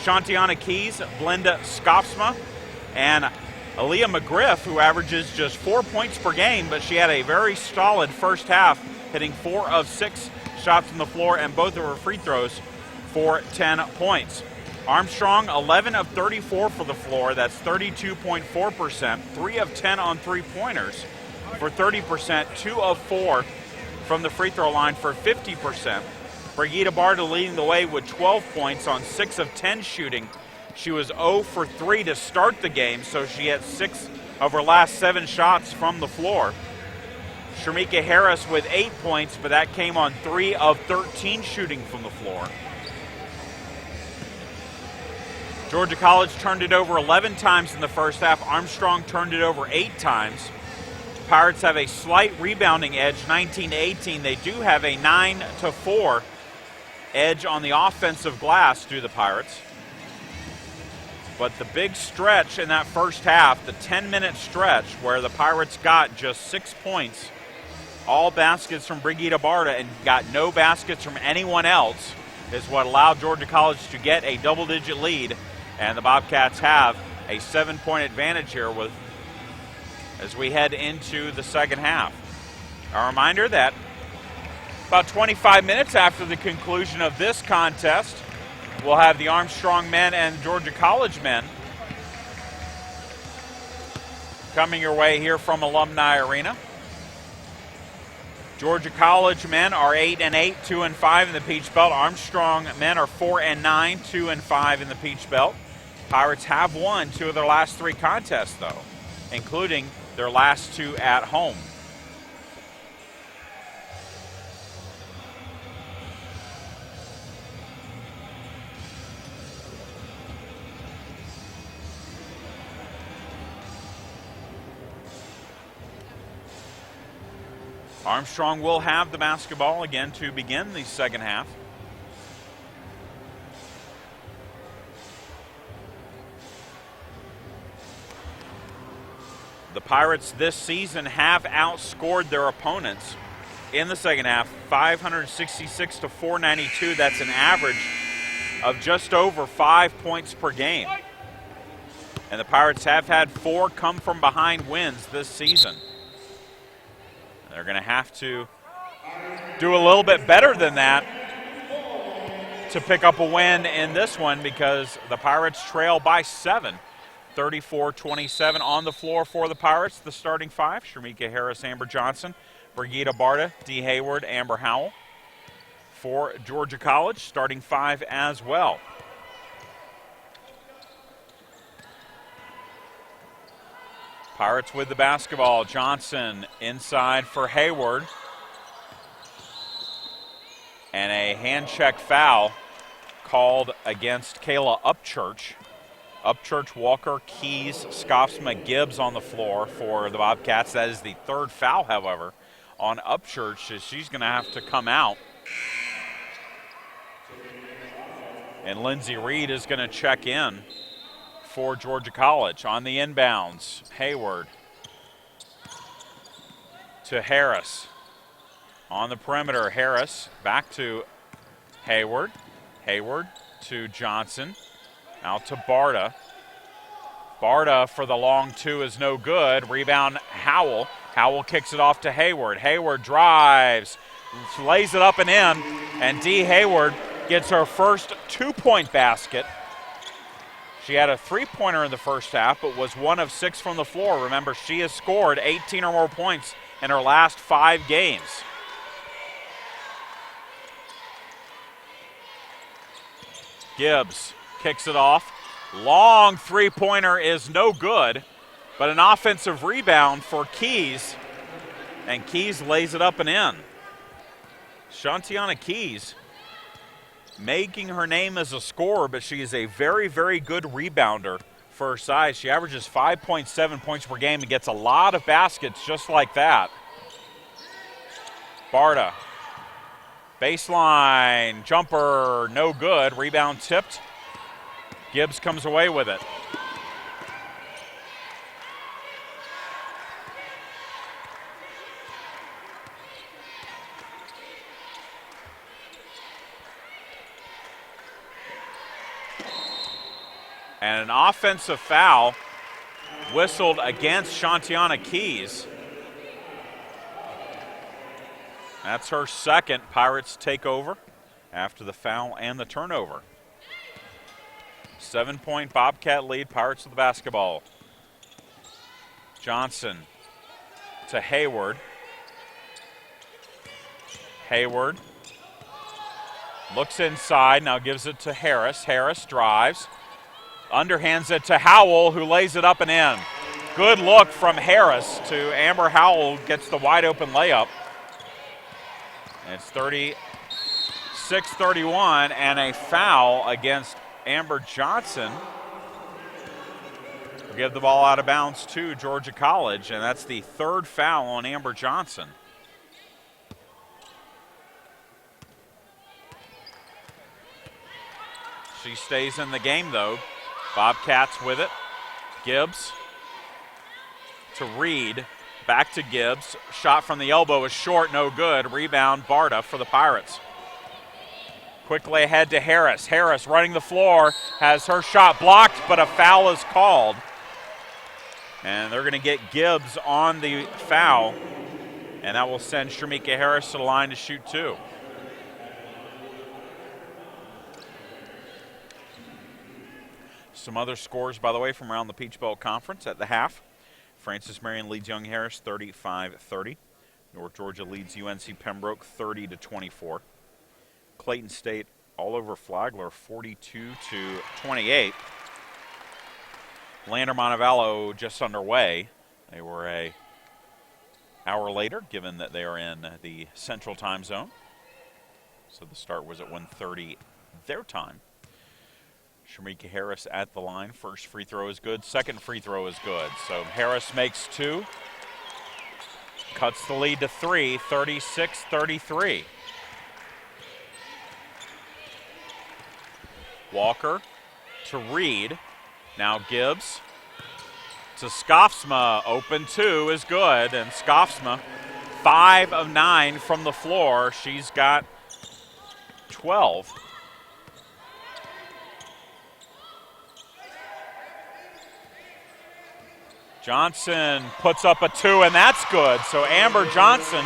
Shantiana Keys, Blenda Skopsma, and Aaliyah McGriff, who averages just 4 points per game, but she had a very solid first half, hitting 4 of 6 shots from the floor and both of her free throws for 10 points. Armstrong, 11 of 34 for the floor. That's 32.4%. 3 of 10 on three-pointers for 30%. 2 of 4 from the free throw line for 50%. Brigida Barta leading the way with 12 points on 6 of 10 shooting. She was 0 for 3 to start the game, so she had 6 of her last 7 shots from the floor. Shamika Harris with 8 points, but that came on 3 of 13 shooting from the floor. Georgia College turned it over 11 times in the first half. Armstrong turned it over 8 times. Pirates have a slight rebounding edge, 19-18. They do have a 9-4 edge on the offensive glass due to the Pirates. But the big stretch in that first half, the 10-minute stretch where the Pirates got just 6 points, all baskets from Brigida Barta and got no baskets from anyone else, is what allowed Georgia College to get a double-digit lead. And the Bobcats have a 7-point advantage here as we head into the second half. A reminder that about 25 minutes after the conclusion of this contest, we'll have the Armstrong men and Georgia College men coming your way here from Alumni Arena. Georgia College men are 8-8, 2-5 in the Peach Belt. Armstrong men are 4-9, 2-5 in the Peach Belt. Pirates have won 2 of their last 3 contests, though, including their last 2 at home. Armstrong will have the basketball again to begin the second half. The Pirates this season have outscored their opponents in the second half, 566 to 492. That's an average of just over 5 points per game. And the Pirates have had 4 come-from-behind wins this season. They're going to have to do a little bit better than that to pick up a win in this one because the Pirates trail by 7, 34-27 on the floor for the Pirates. The starting 5, Shamika Harris, Amber Johnson, Brigida Barta, Dee Hayward, Amber Howell. For Georgia College, starting 5 as well. Pirates with the basketball. Johnson inside for Hayward. And a hand check foul called against Kayla Upchurch. Upchurch, Walker, Keys, Skopsma, Gibbs on the floor for the Bobcats. That is the 3rd foul, however, on Upchurch. She's going to have to come out. And Lindsey Reed is going to check in for Georgia College. On the inbounds, Hayward to Harris. On the perimeter, Harris back to Hayward. Hayward to Johnson. Out to Barta. Barta for the long 2 is no good. Rebound, Howell. Howell kicks it off to Hayward. Hayward drives, lays it up and in, and Dee Hayward gets her first 2-point basket. She had a 3-pointer in the first half, but was 1 of 6 from the floor. Remember, she has scored 18 or more points in her last 5 games. Gibbs kicks it off. Long 3-pointer is no good, but an offensive rebound for Keys, and Keys lays it up and in. Shantiana Keys making her name as a scorer, but she is a very, very good rebounder for her size. She averages 5.7 points per game and gets a lot of baskets just like that. Barta. Baseline. Jumper. No good. Rebound tipped. Gibbs comes away with it. And an offensive foul whistled against Shantiana Keys. That's her second. Pirates take over after the foul and the turnover. 7-point Bobcat lead, Pirates with the basketball. Johnson to Hayward. Hayward looks inside, now gives it to Harris. Harris drives. Underhands it to Howell, who lays it up and in. Good look from Harris to Amber Howell, gets the wide open layup. And it's 36-31 and a foul against Amber Johnson. We'll give the ball out of bounds to Georgia College, and that's the third foul on Amber Johnson. She stays in the game though. Bobcats with it. Gibbs to Reed. Back to Gibbs. Shot from the elbow is short, no good. Rebound, Barta for the Pirates. Quickly ahead to Harris. Harris running the floor. Has her shot blocked, but a foul is called. And they're going to get Gibbs on the foul. And that will send Shamika Harris to the line to shoot two. Some other scores, by the way, from around the Peach Belt Conference at the half. Francis Marion leads Young Harris 35-30. North Georgia leads UNC Pembroke 30-24. Clayton State all over Flagler 42-28. Lander Montevallo just underway. They were an hour later, given that they are in the Central Time Zone. So the start was at 1:30 their time. Shamika Harris at the line. First free throw is good. Second free throw is good. So Harris makes two. Cuts the lead to three, 36-33. Walker to Reed. Now Gibbs to Skofsma. Open two is good. And Skofsma, 5 of 9 from the floor. She's got 12. Johnson puts up a two, and that's good. So Amber Johnson,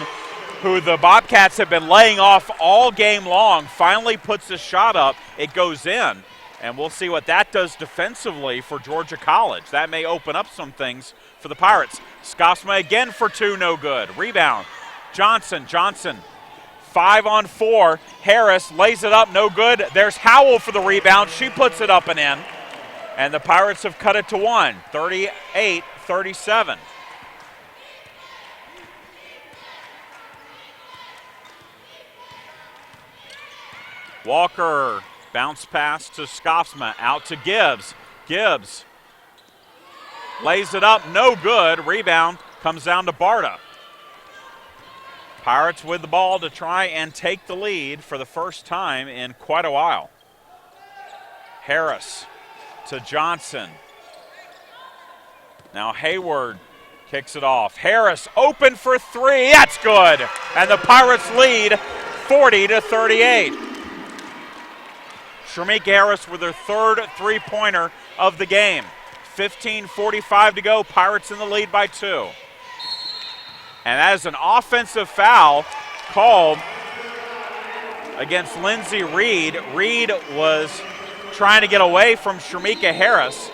who the Bobcats have been laying off all game long, finally puts a shot up. It goes in, and we'll see what that does defensively for Georgia College. That may open up some things for the Pirates. Skosma again for two, no good. Rebound, Johnson, 5 on 4. Harris lays it up, no good. There's Howell for the rebound. She puts it up and in. And the Pirates have cut it to 1, 38-37. Walker, bounce pass to Skofsma, out to Gibbs. Gibbs lays it up, no good. Rebound comes down to Barta. Pirates with the ball to try and take the lead for the first time in quite a while. Harris to Johnson. Now Hayward kicks it off. Harris open for three. That's good. And the Pirates lead 40-38. Shamika Harris with her third three-pointer of the game. 15:45 to go. Pirates in the lead by 2. And that is an offensive foul called against Lindsey Reed. Reed was trying to get away from Shamika Harris.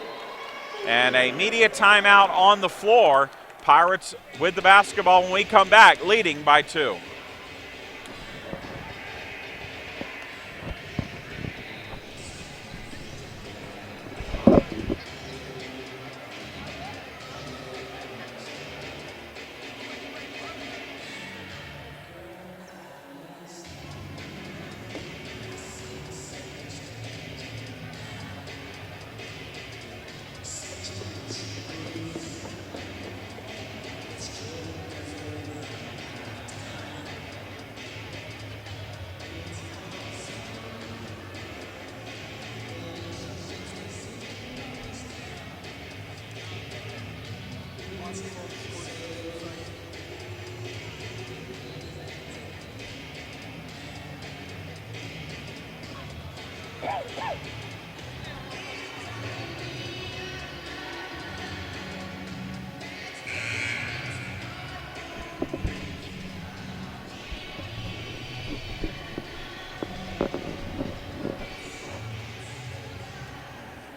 And a media timeout on the floor. Pirates with the basketball when we come back, leading by 2.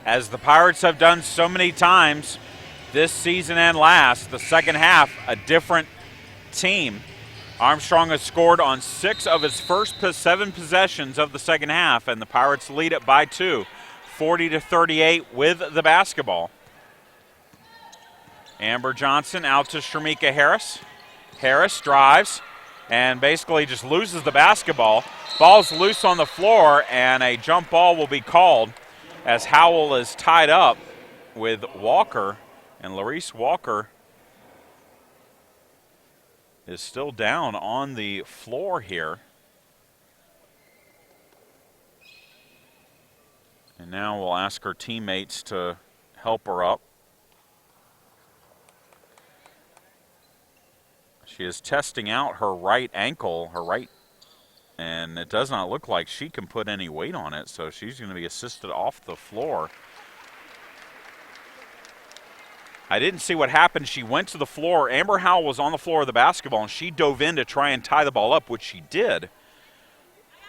as the Pirates have done so many times this season and last. The second half, a different team. Armstrong has scored on 6 of his first 7 possessions of the second half, and the Pirates lead it by 2, 40-38 with the basketball. Amber Johnson out to Shamika Harris. Harris drives and basically just loses the basketball. Ball's loose on the floor, and a jump ball will be called as Howell is tied up with Walker, and Larice Walker is still down on the floor here. And now we'll ask her teammates to help her up. She is testing out her right ankle, and it does not look like she can put any weight on it, so she's going to be assisted off the floor. I didn't see what happened. She went to the floor. Amber Howell was on the floor of the basketball, and she dove in to try and tie the ball up, which she did,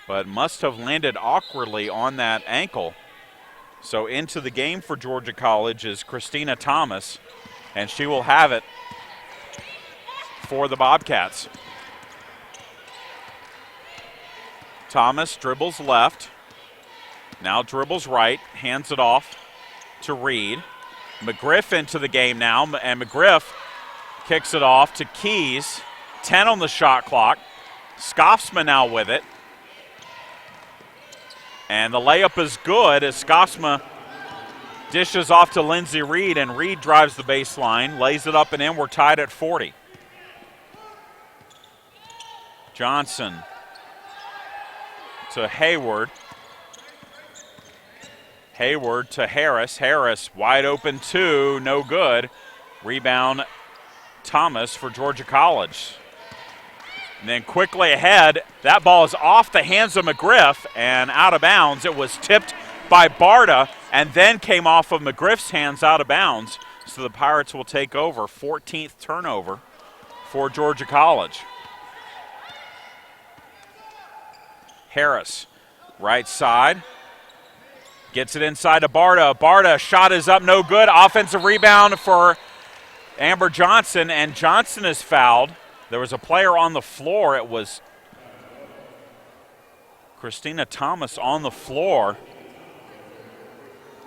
but must have landed awkwardly on that ankle. So into the game for Georgia College is Christina Thomas, and she will have it for the Bobcats. Thomas dribbles left, now dribbles right, hands it off to Reed. McGriff into the game now, and McGriff kicks it off to Keys. 10 on the shot clock. Scoffsma now with it. And the layup is good as Scoffsma dishes off to Lindsey Reed, and Reed drives the baseline, lays it up and in. We're tied at 40. Johnson to Hayward. Hayward to Harris. Harris wide open 2, no good. Rebound Thomas for Georgia College. And then quickly ahead, that ball is off the hands of McGriff and out of bounds. It was tipped by Barta and then came off of McGriff's hands out of bounds. So the Pirates will take over. 14th turnover for Georgia College. Harris, right side, gets it inside to Barta. Barta, shot is up, no good. Offensive rebound for Amber Johnson, and Johnson is fouled. There was a player on the floor. It was Christina Thomas on the floor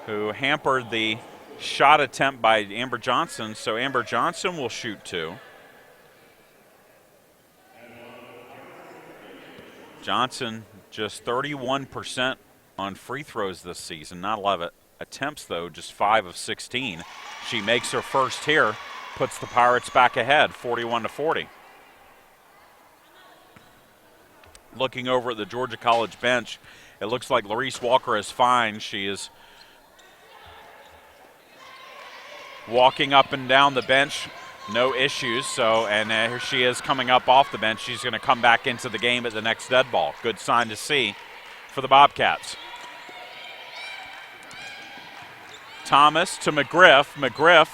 who hampered the shot attempt by Amber Johnson. So Amber Johnson will shoot 2. Johnson just 31% on free throws this season, not a lot of attempts though, just 5 of 16. She makes her first here, puts the Pirates back ahead, 41-40. Looking over at the Georgia College bench, it looks like Larice Walker is fine. She is walking up and down the bench, no issues. So, and here she is coming up off the bench. She's going to come back into the game at the next dead ball. Good sign to see for the Bobcats. Thomas to McGriff. McGriff,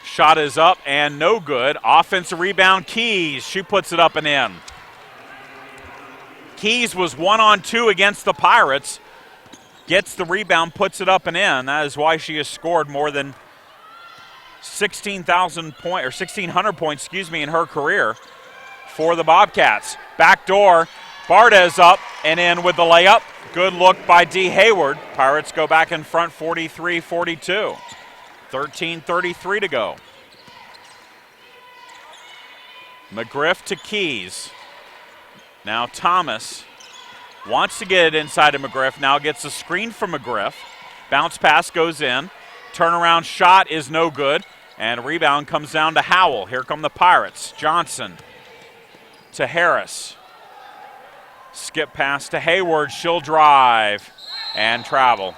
shot is up and no good. Offensive rebound, Keys. She puts it up and in. Keys was 1-on-2 against the Pirates. Gets the rebound, puts it up and in. That is why she has scored more than 1,600 points, in her career for the Bobcats. Backdoor, Bartez up and in with the layup. Good look by D. Hayward. Pirates go back in front 43-42. 13:33 to go. McGriff to Keys. Now Thomas wants to get it inside of McGriff. Now gets a screen from McGriff. Bounce pass goes in. Turnaround shot is no good. And rebound comes down to Howell. Here come the Pirates. Johnson to Harris. Skip pass to Hayward. She'll drive and travel.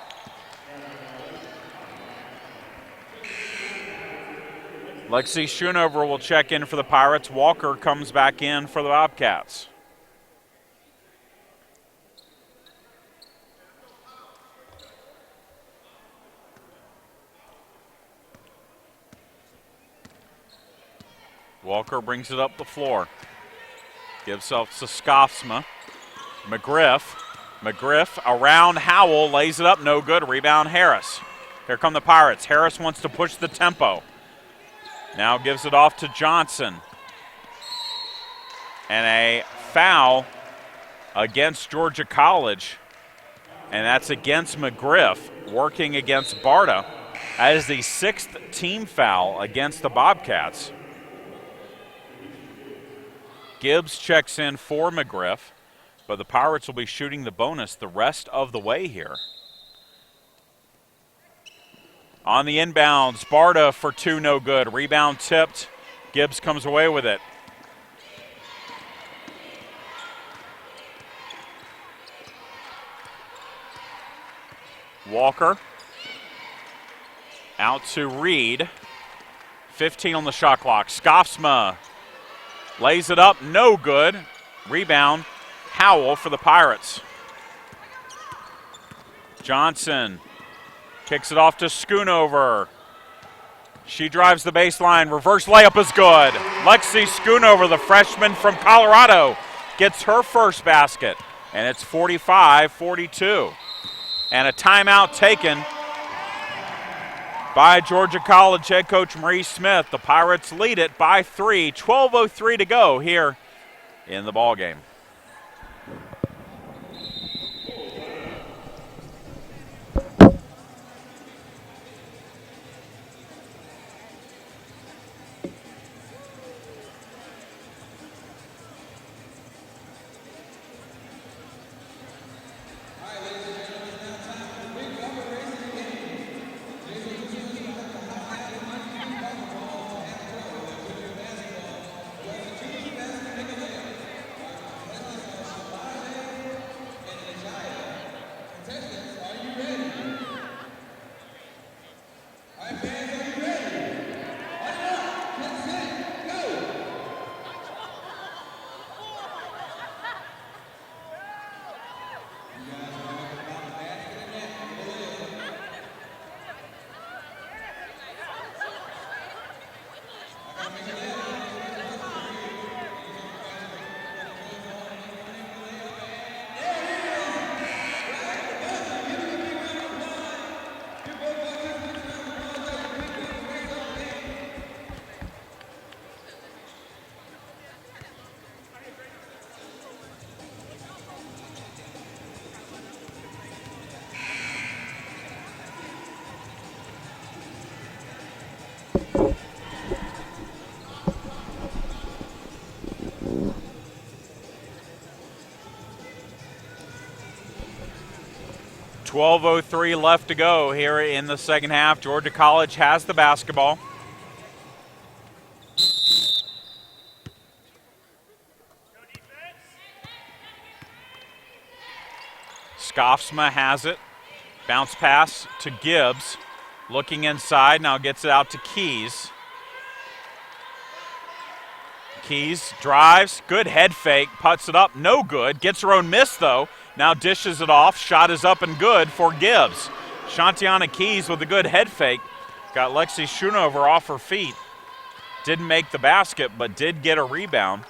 Lexi Schoonover will check in for the Pirates. Walker comes back in for the Bobcats. Walker brings it up the floor. Gives up to Scoffsma. McGriff McGriff around Howell, lays it up, no good. Rebound Harris. Here come the Pirates. Harris wants to push the tempo. Now gives it off to Johnson. And a foul against Georgia College. And that's against McGriff, working against Barta. That is the 6th team foul against the Bobcats. Gibbs checks in for McGriff, but the Pirates will be shooting the bonus the rest of the way here. On the inbounds, Barta for 2, no good. Rebound tipped. Gibbs comes away with it. Walker out to Reed. 15 on the shot clock. Skofsma lays it up, no good. Rebound, Howell for the Pirates. Johnson kicks it off to Schoonover. She drives the baseline. Reverse layup is good. Lexi Schoonover, the freshman from Colorado, gets her first basket. And it's 45-42. And a timeout taken by Georgia College head coach Marie Smith. The Pirates lead it by 3. 12:03 to go here in the ballgame. .12:03 left to go here in the second half. Georgia College has the basketball. Skofsma has it. Bounce pass to Gibbs. Looking inside, now gets it out to Keys. Keys drives, good head fake, puts it up, no good. Gets her own miss though. Now dishes it off. Shot is up and good for Gibbs. Shantiana Keys with a good head fake. Got Lexi Schoonover off her feet. Didn't make the basket, but did get a rebound.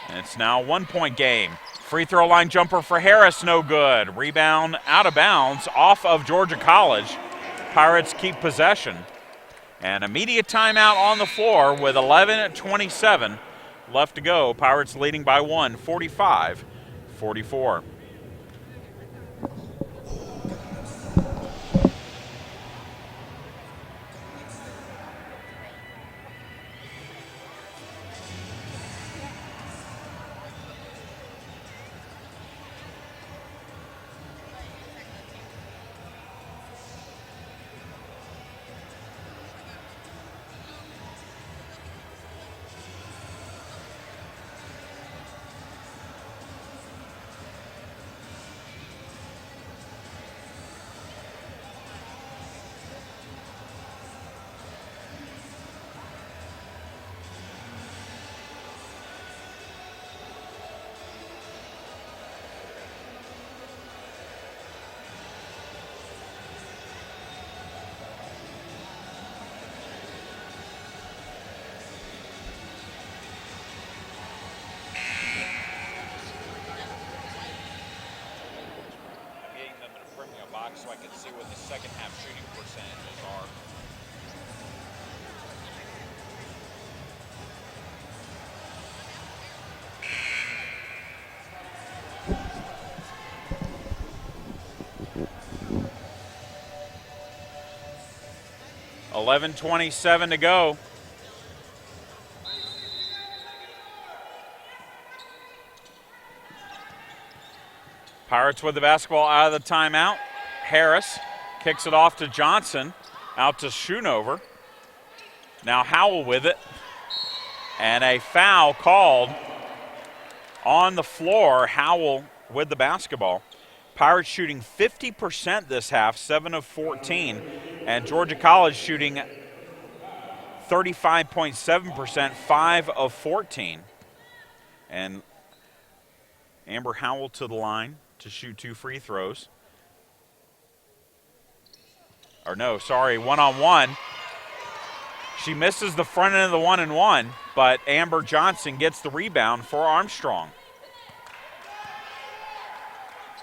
And it's now a 1-point game. Free throw line jumper for Harris, no good. Rebound out of bounds off of Georgia College. Pirates keep possession. And immediate timeout on the floor with 11:27 left to go. Pirates leading by 1, 45-44. and see what the second half shooting percentages are. $11:27 to go. Pirates with the basketball out of the timeout. Harris kicks it off to Johnson, out to Schoonover. Now Howell with it. And a foul called on the floor. Howell with the basketball. Pirates shooting 50% this half, 7 of 14. And Georgia College shooting 35.7%, 5 of 14. And Amber Howell to the line to shoot 2 free throws. Or no, sorry, one-on-one. She misses the front end of the 1-and-1, but Amber Johnson gets the rebound for Armstrong.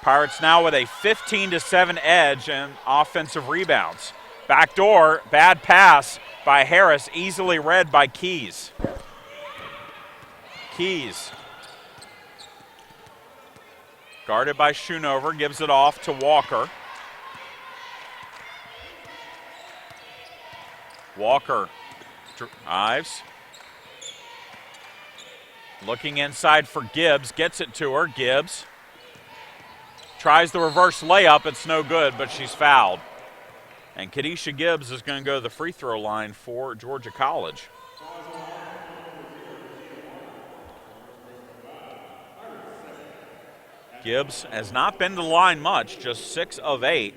Pirates now with a 15-7 edge and offensive rebounds. Backdoor, bad pass by Harris, easily read by Keys. Keys, guarded by Schoonover, gives it off to Walker. Walker drives. Looking inside for Gibbs, gets it to her. Gibbs tries the reverse layup, it's no good, but she's fouled. And Kadisha Gibbs is going to go to the free throw line for Georgia College. Gibbs has not been to the line much, just 6 of 8.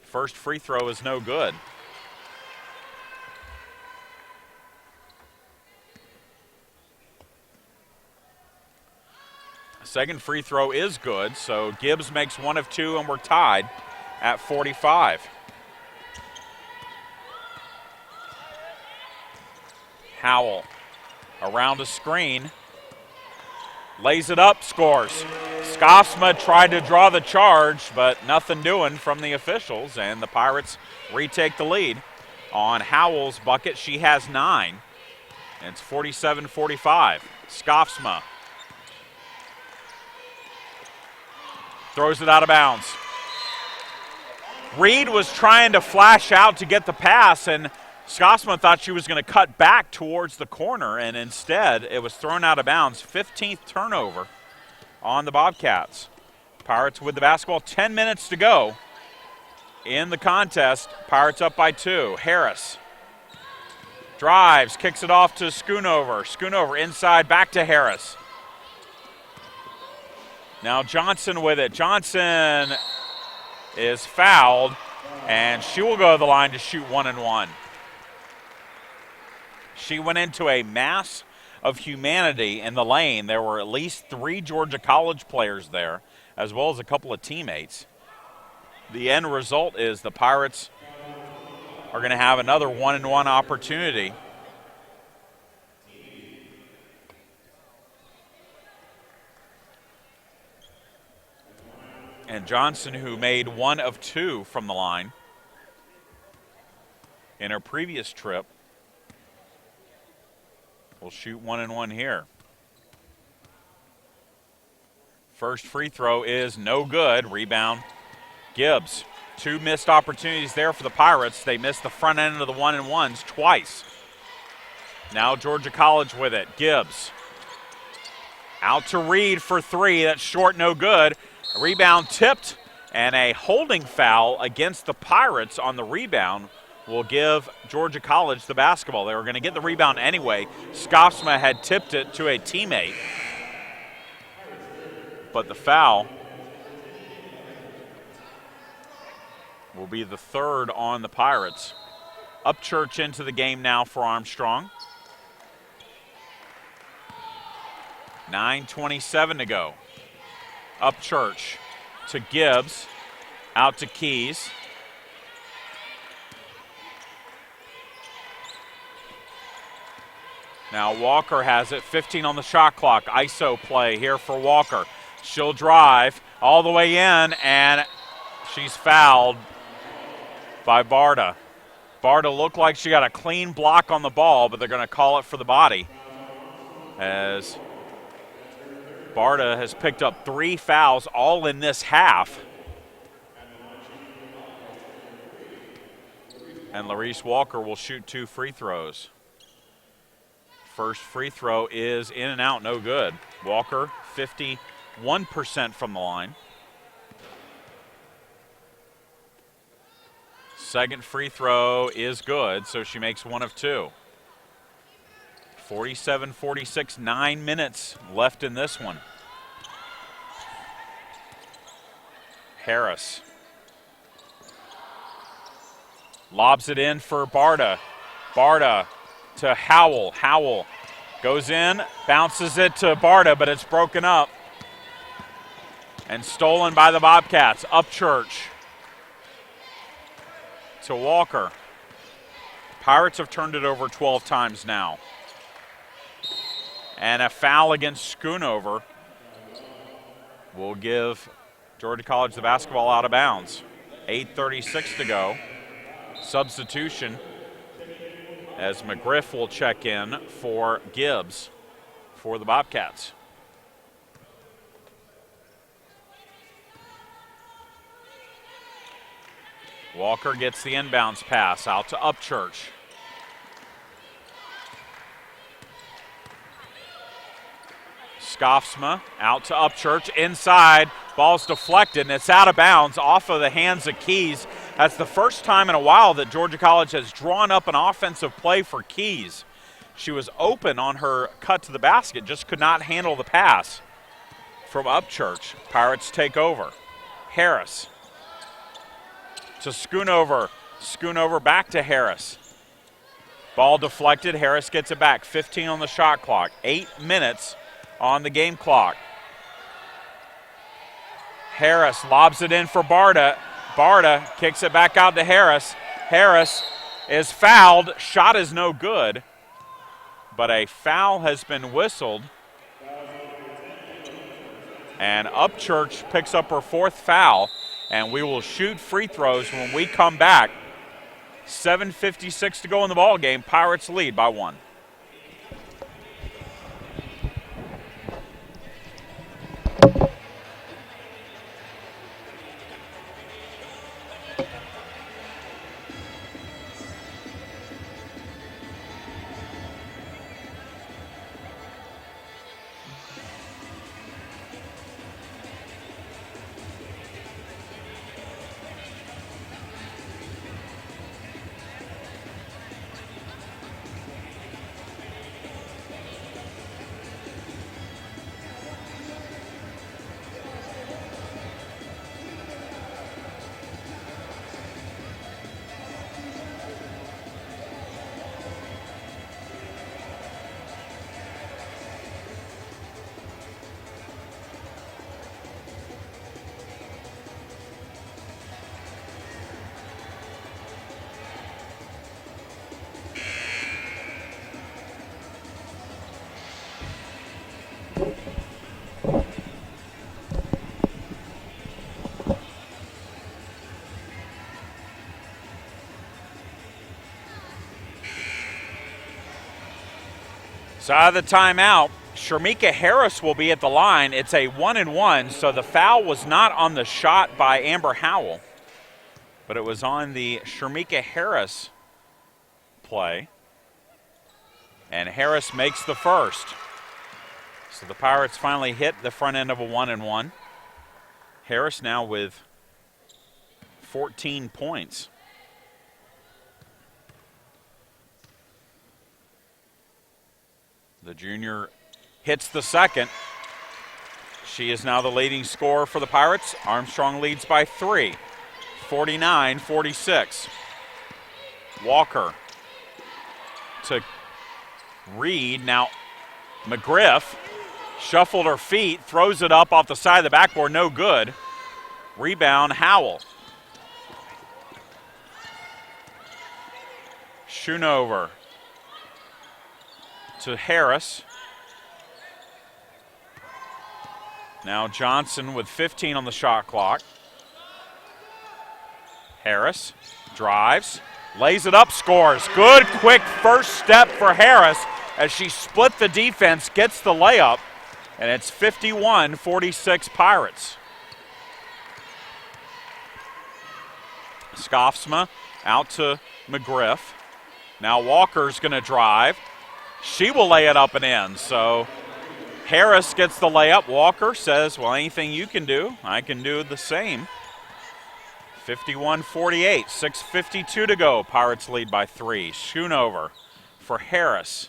First free throw is no good. Second free throw is good, so Gibbs makes 1 of 2, and we're tied at 45. Howell around a screen, lays it up, scores. Skofsma tried to draw the charge, but nothing doing from the officials, and the Pirates retake the lead on Howell's bucket. She has 9. And it's 47-45. Skofsma throws it out of bounds. Reed was trying to flash out to get the pass, and Skofsma thought she was going to cut back towards the corner, and instead it was thrown out of bounds. 15th turnover on the Bobcats. Pirates with the basketball, 10 minutes to go in the contest. Pirates up by 2. Harris drives, kicks it off to Schoonover. Schoonover inside, back to Harris. Now Johnson with it. Johnson is fouled, and she will go to the line to shoot 1-and-1. She went into a mass of humanity in the lane. There were at least 3 Georgia College players there, as well as a couple of teammates. The end result is the Pirates are going to have another 1-and-1 opportunity. And Johnson, who made 1 of 2 from the line in her previous trip, will shoot 1-and-1 here. First free throw is no good. Rebound, Gibbs. 2 missed opportunities there for the Pirates. They missed the front end of the 1-and-1s twice. Now Georgia College with it. Gibbs out to Reed for 3. That's short, no good. A rebound tipped, and a holding foul against the Pirates on the rebound will give Georgia College the basketball. They were going to get the rebound anyway. Skofsma had tipped it to a teammate, but the foul will be the 3rd on the Pirates. Upchurch into the game now for Armstrong. 9:27 to go. Upchurch to Gibbs, out to Keys. Now Walker has it, 15 on the shot clock. ISO play here for Walker. She'll drive all the way in, and she's fouled by Barta. Barta looked like she got a clean block on the ball, but they're going to call it for the body, as Barta has picked up 3 fouls all in this half. And Larice Walker will shoot 2 free throws. First free throw is in and out, no good. Walker, 51% from the line. Second free throw is good, so she makes 1 of 2. 47-46, 9 minutes left in this one. Harris lobs it in for Barta. Barta to Howell. Howell goes in, bounces it to Barta, but it's broken up and stolen by the Bobcats. Upchurch to Walker. Pirates have turned it over 12 times now. And a foul against Schoonover will give Georgia College the basketball out of bounds. 8:36 to go. Substitution as McGriff will check in for Gibbs for the Bobcats. Walker gets the inbounds pass out to Upchurch. Scoffsma out to Upchurch, inside, ball's deflected, and it's out of bounds off of the hands of Keys. That's the first time in a while that Georgia College has drawn up an offensive play for Keys. She was open on her cut to the basket, just could not handle the pass from Upchurch. Pirates take over. Harris to Schoonover. Schoonover back to Harris. Ball deflected, Harris gets it back. 15 on the shot clock, 8 minutes on the game clock. Harris lobs it in for Barta. Barta kicks it back out to Harris. Harris is fouled. Shot is no good, but a foul has been whistled. And Upchurch picks up her 4th foul, and we will shoot free throws when we come back. 7:56 to go in the ball game. Pirates lead by 1. So out of the timeout, Sharmika Harris will be at the line. It's a 1-and-1, so the foul was not on the shot by Amber Howell, but it was on the Sharmika Harris play. And Harris makes the first. So the Pirates finally hit the front end of a 1-and-1. Harris now with 14 points. The junior hits the second. She is now the leading scorer for the Pirates. Armstrong leads by 3, 49-46. Walker to Reed. Now McGriff shuffled her feet, throws it up off the side of the backboard, no good. Rebound, Howell. Schoonover to Harris. Now Johnson with 15 on the shot clock. Harris drives, lays it up, scores. Good quick first step for Harris as she split the defense, gets the layup, and it's 51-46 Pirates. Scoffsma out to McGriff. Now Walker's going to drive. She will lay it up and in. So Harris gets the layup. Walker says, well, anything you can do, I can do the same. 51-48, 6:52 to go. Pirates lead by 3. Schoonover for Harris.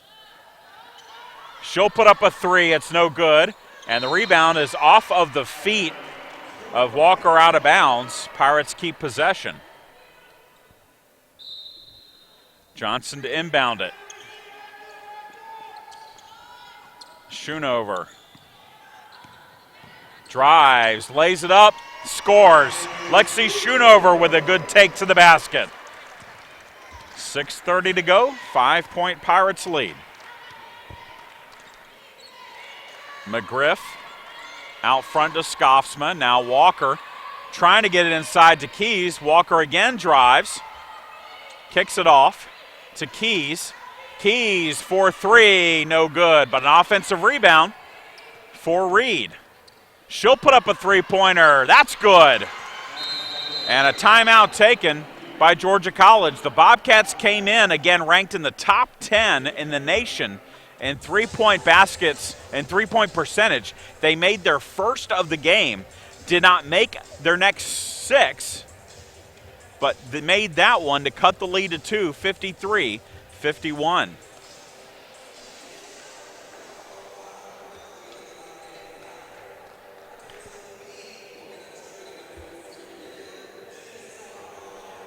She'll put up a 3. It's no good. And the rebound is off of the feet of Walker, out of bounds. Pirates keep possession. Johnson to inbound it. Schoonover drives, lays it up, scores. Lexi Schoonover with a good take to the basket. 6:30 to go, 5-point Pirates lead. McGriff out front to Scoffsma. Now Walker trying to get it inside to Keys. Walker again drives, kicks it off to Keys. Keys for 3, no good, but an offensive rebound for Reed. She'll put up a three-pointer. That's good. And a timeout taken by Georgia College. The Bobcats came in, again, ranked in the top 10 in the nation in three-point baskets and three-point percentage. They made their first of the game, did not make their next 6, but they made that one to cut the lead to 2, 53-51.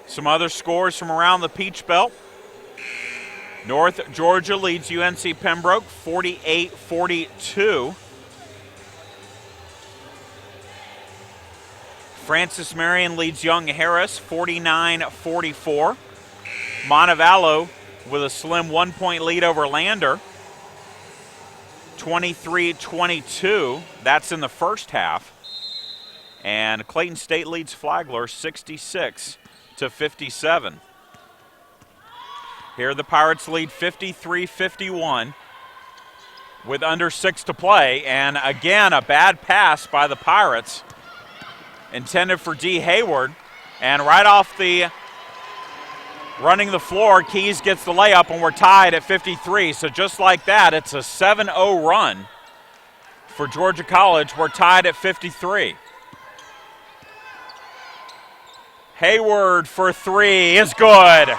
Some other scores from around the Peach Belt. North Georgia leads UNC Pembroke 48-42. Francis Marion leads Young Harris 49-44. Montevallo with a slim 1-point lead over Lander 23-22. That's in the first half. And Clayton State leads Flagler 66-57. Here the Pirates lead 53-51 with under 6 to play. And again, a bad pass by the Pirates intended for D. Hayward. And right off the running the floor, Keys gets the layup, and we're tied at 53. So just like that, it's a 7-0 run for Georgia College. We're tied at 53. Hayward for 3 is good.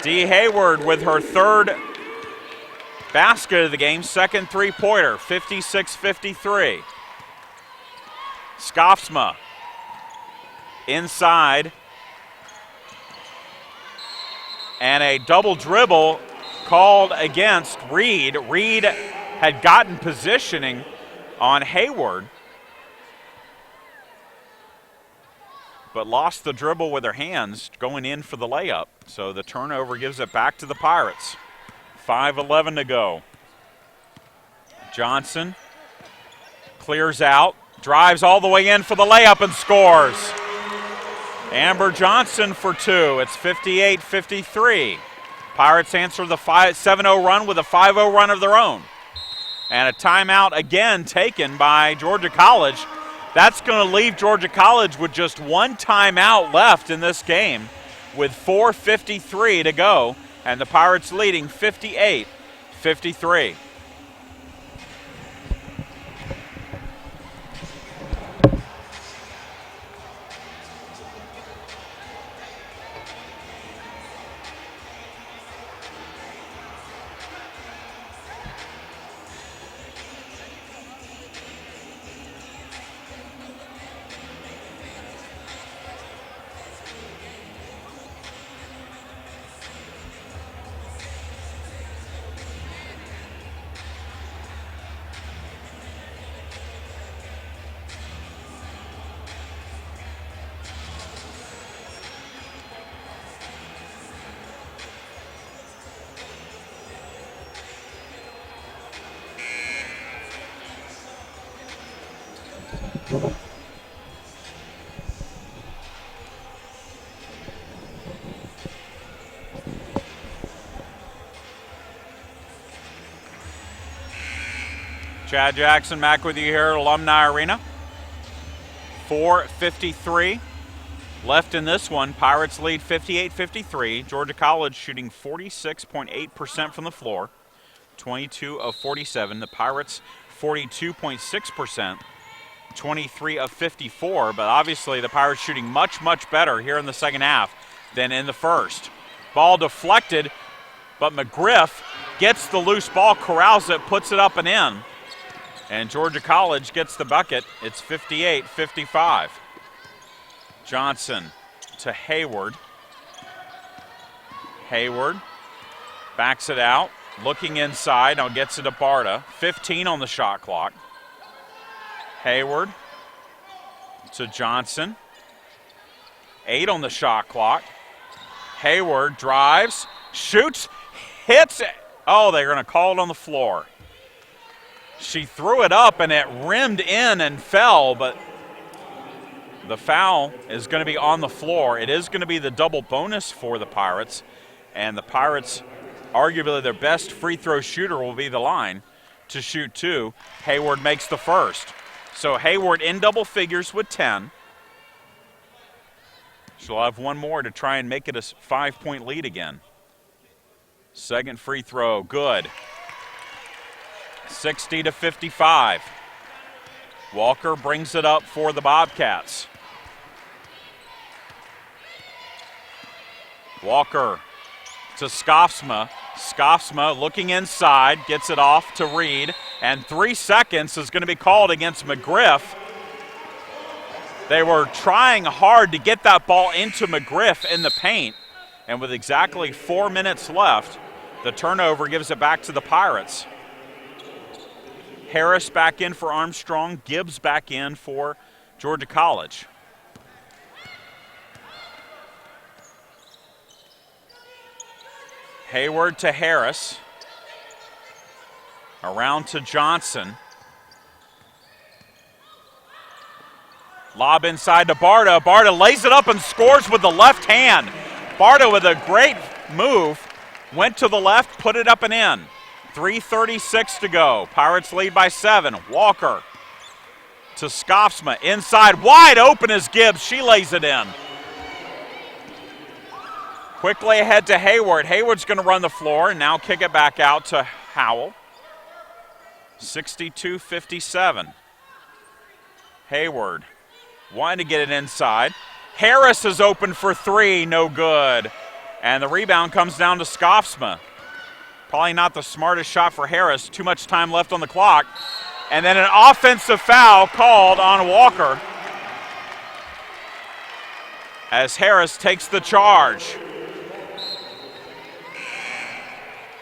D. Hayward with her third basket of the game, second three-pointer, 56-53. Scoffsma inside. And a double dribble called against Reed. Reed had gotten positioning on Hayward, but lost the dribble with her hands going in for the layup. So the turnover gives it back to the Pirates. 5:11 to go. Johnson clears out, drives all the way in for the layup and scores. Amber Johnson for 2. It's 58-53. Pirates answer the 7-0 run with a 5-0 run of their own. And a timeout again taken by Georgia College. That's going to leave Georgia College with just one timeout left in this game with 4:53 to go, and the Pirates leading 58-53. Chad Jackson back with you here at Alumni Arena. 4:53 left in this one. Pirates lead 58-53. Georgia College shooting 46.8% from the floor, 22 of 47. The Pirates 42.6%, 23 of 54. But obviously the Pirates shooting much, much better here in the second half than in the first. Ball deflected, but McGriff gets the loose ball, corrals it, puts it up and in. And Georgia College gets the bucket. It's 58-55. Johnson to Hayward. Hayward backs it out, looking inside, now gets it to Barta. 15 on the shot clock. Hayward to Johnson. 8 on the shot clock. Hayward drives, shoots, hits it. Oh, they're going to call it on the floor. She threw it up and it rimmed in and fell, but the foul is going to be on the floor. It is going to be the double bonus for the Pirates, and the Pirates, arguably their best free throw shooter, will be the line to shoot 2. Hayward makes the first. So Hayward in double figures with 10. She'll have one more to try and make it a 5-point lead again. Second free throw, good. 60-55. Walker brings it up for the Bobcats. Walker to Skofsma. Skofsma looking inside, gets it off to Reed, and 3 seconds is going to be called against McGriff. They were trying hard to get that ball into McGriff in the paint, and with exactly 4 minutes left, the turnover gives it back to the Pirates. Harris back in for Armstrong, Gibbs back in for Georgia College. Hayward to Harris. Around to Johnson. Lob inside to Barta. Barta lays it up and scores with the left hand. Barta with a great move. Went to the left, put it up and in. 3:36 to go. Pirates lead by 7. Walker to Skofsma. Inside, wide open is Gibbs. She lays it in. Quickly ahead to Hayward. Hayward's going to run the floor and now kick it back out to Howell. 62-57. Hayward wanting to get it inside. Harris is open for 3, no good. And the rebound comes down to Skofsma. Probably not the smartest shot for Harris. Too much time left on the clock. And then an offensive foul called on Walker as Harris takes the charge.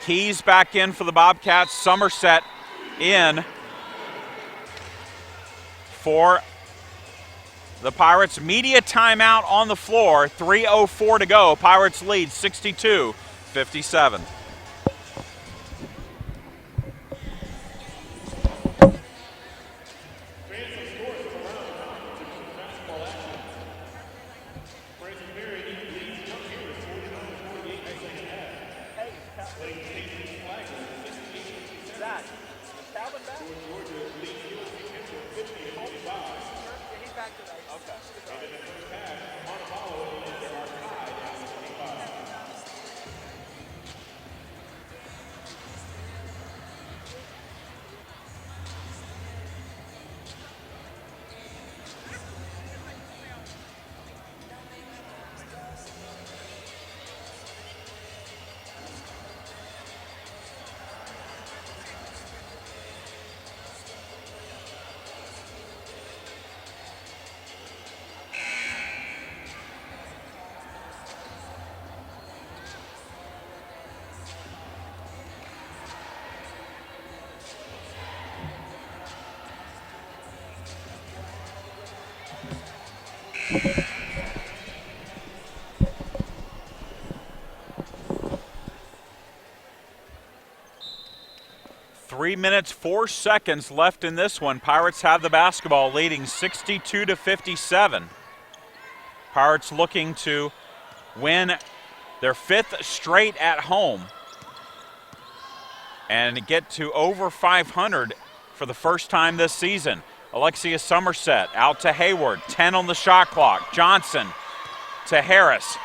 Keys back in for the Bobcats. Somerset in for the Pirates. Media timeout on the floor. 3:04 to go. Pirates lead 62-57. Three minutes, 4 seconds left in this one. Pirates have the basketball, leading 62-57. Pirates looking to win their 5th straight at home and get to over 500 for the first time this season. Alexia Somerset out to Hayward, 10 on the shot clock. Johnson to Harris,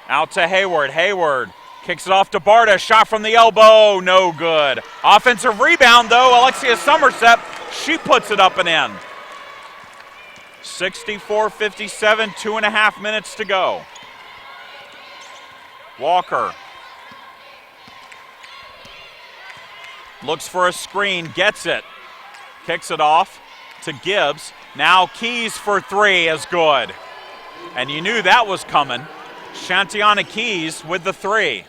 out to Hayward. Hayward kicks it off to Barta, shot from the elbow, no good. Offensive rebound though, Alexia Somerset, she puts it up and in. 64-57, 2.5 minutes to go. Walker looks for a screen, gets it, kicks it off to Gibbs. Now Keys for three is good. And you knew that was coming. Shantiana Keys with the three.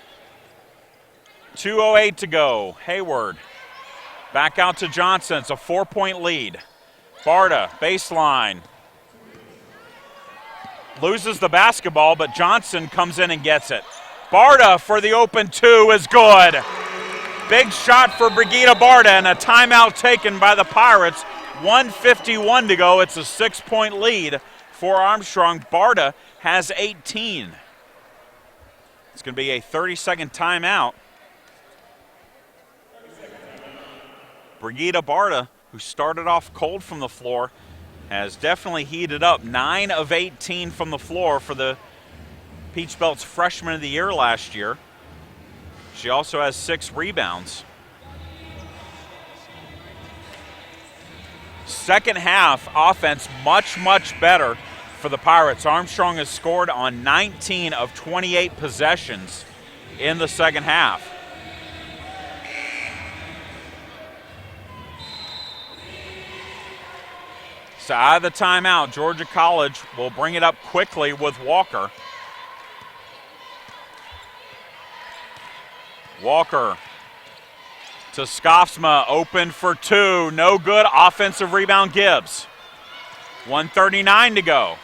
2:08 to go. Hayward back out to Johnson. It's a 4-point lead. Barta, baseline. Loses the basketball, but Johnson comes in and gets it. Barta for the open two is good. Big shot for Brigida Barta and a timeout taken by the Pirates. 1:51 to go. It's a 6-point lead for Armstrong. Barta has 18. It's going to be a 30-second timeout. Brigida Barta, who started off cold from the floor, has definitely heated up. 9 of 18 from the floor for the Peach Belt's freshman of the year last year. She also has 6 rebounds. Second half offense much, much better for the Pirates. Armstrong has scored on 19 of 28 possessions in the second half. So out of the timeout, Georgia College will bring it up quickly with Walker. Walker to Skofsma, open for two, no good. Offensive rebound, Gibbs. 1:39 to go.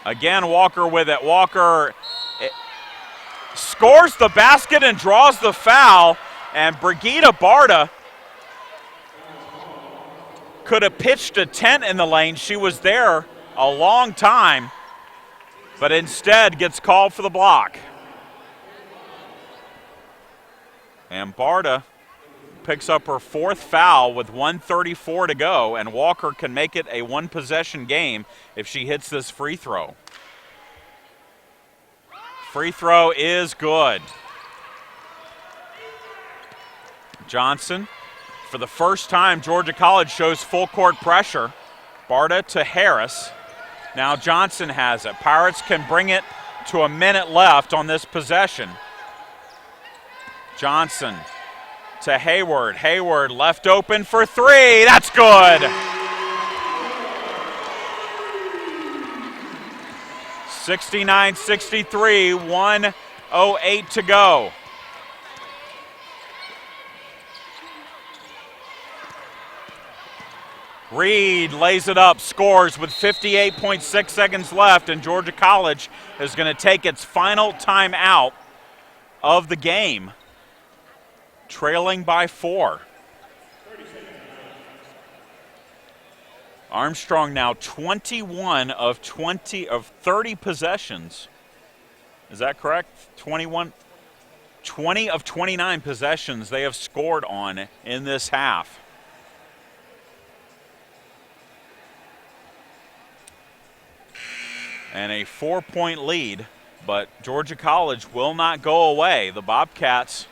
Again, Walker with it. Walker scores the basket and draws the foul, and Brigida Barta could have pitched a tent in the lane. She was there a long time, but instead gets called for the block. And Barta picks up her 4th foul with 1:34 to go, and Walker can make it a 1-possession game if she hits this free throw. Free throw is good. Johnson, for the first time, Georgia College shows full court pressure. Barta to Harris. Now Johnson has it. Pirates can bring it to a minute left on this possession. Johnson to Hayward. Hayward left open for three. That's good. 69-63, 1:08 to go. Reed lays it up, scores with 58.6 seconds left, and Georgia College is going to take its final timeout of the game, trailing by 4. Armstrong now 21 of 30 possessions. Is that correct? 20 of 29 possessions they have scored on in this half. And a 4-point lead, but Georgia College will not go away. The Bobcats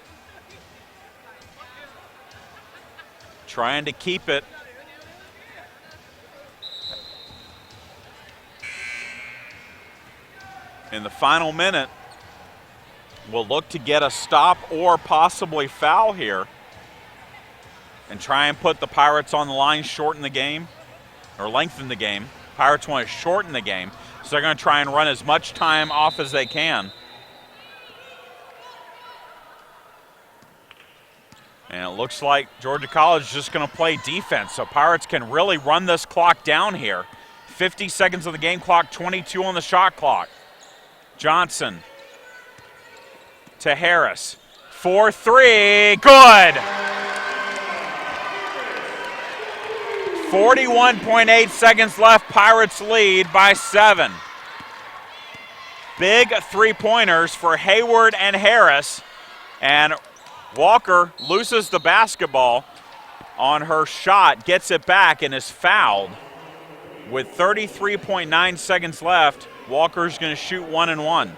trying to keep it. In the final minute, we'll look to get a stop or possibly foul here and try and put the Pirates on the line, shorten the game, or lengthen the game. Pirates want to shorten the game, so they're going to try and run as much time off as they can. And it looks like Georgia College is just going to play defense, so Pirates can really run this clock down here. 50 seconds of the game clock, 22 on the shot clock. Johnson to Harris. 4-3, good! 41.8 seconds left, Pirates lead by 7. Big three-pointers for Hayward and Harris, and Walker loses the basketball on her shot, gets it back, and is fouled. With 33.9 seconds left, Walker's going to shoot 1 and 1.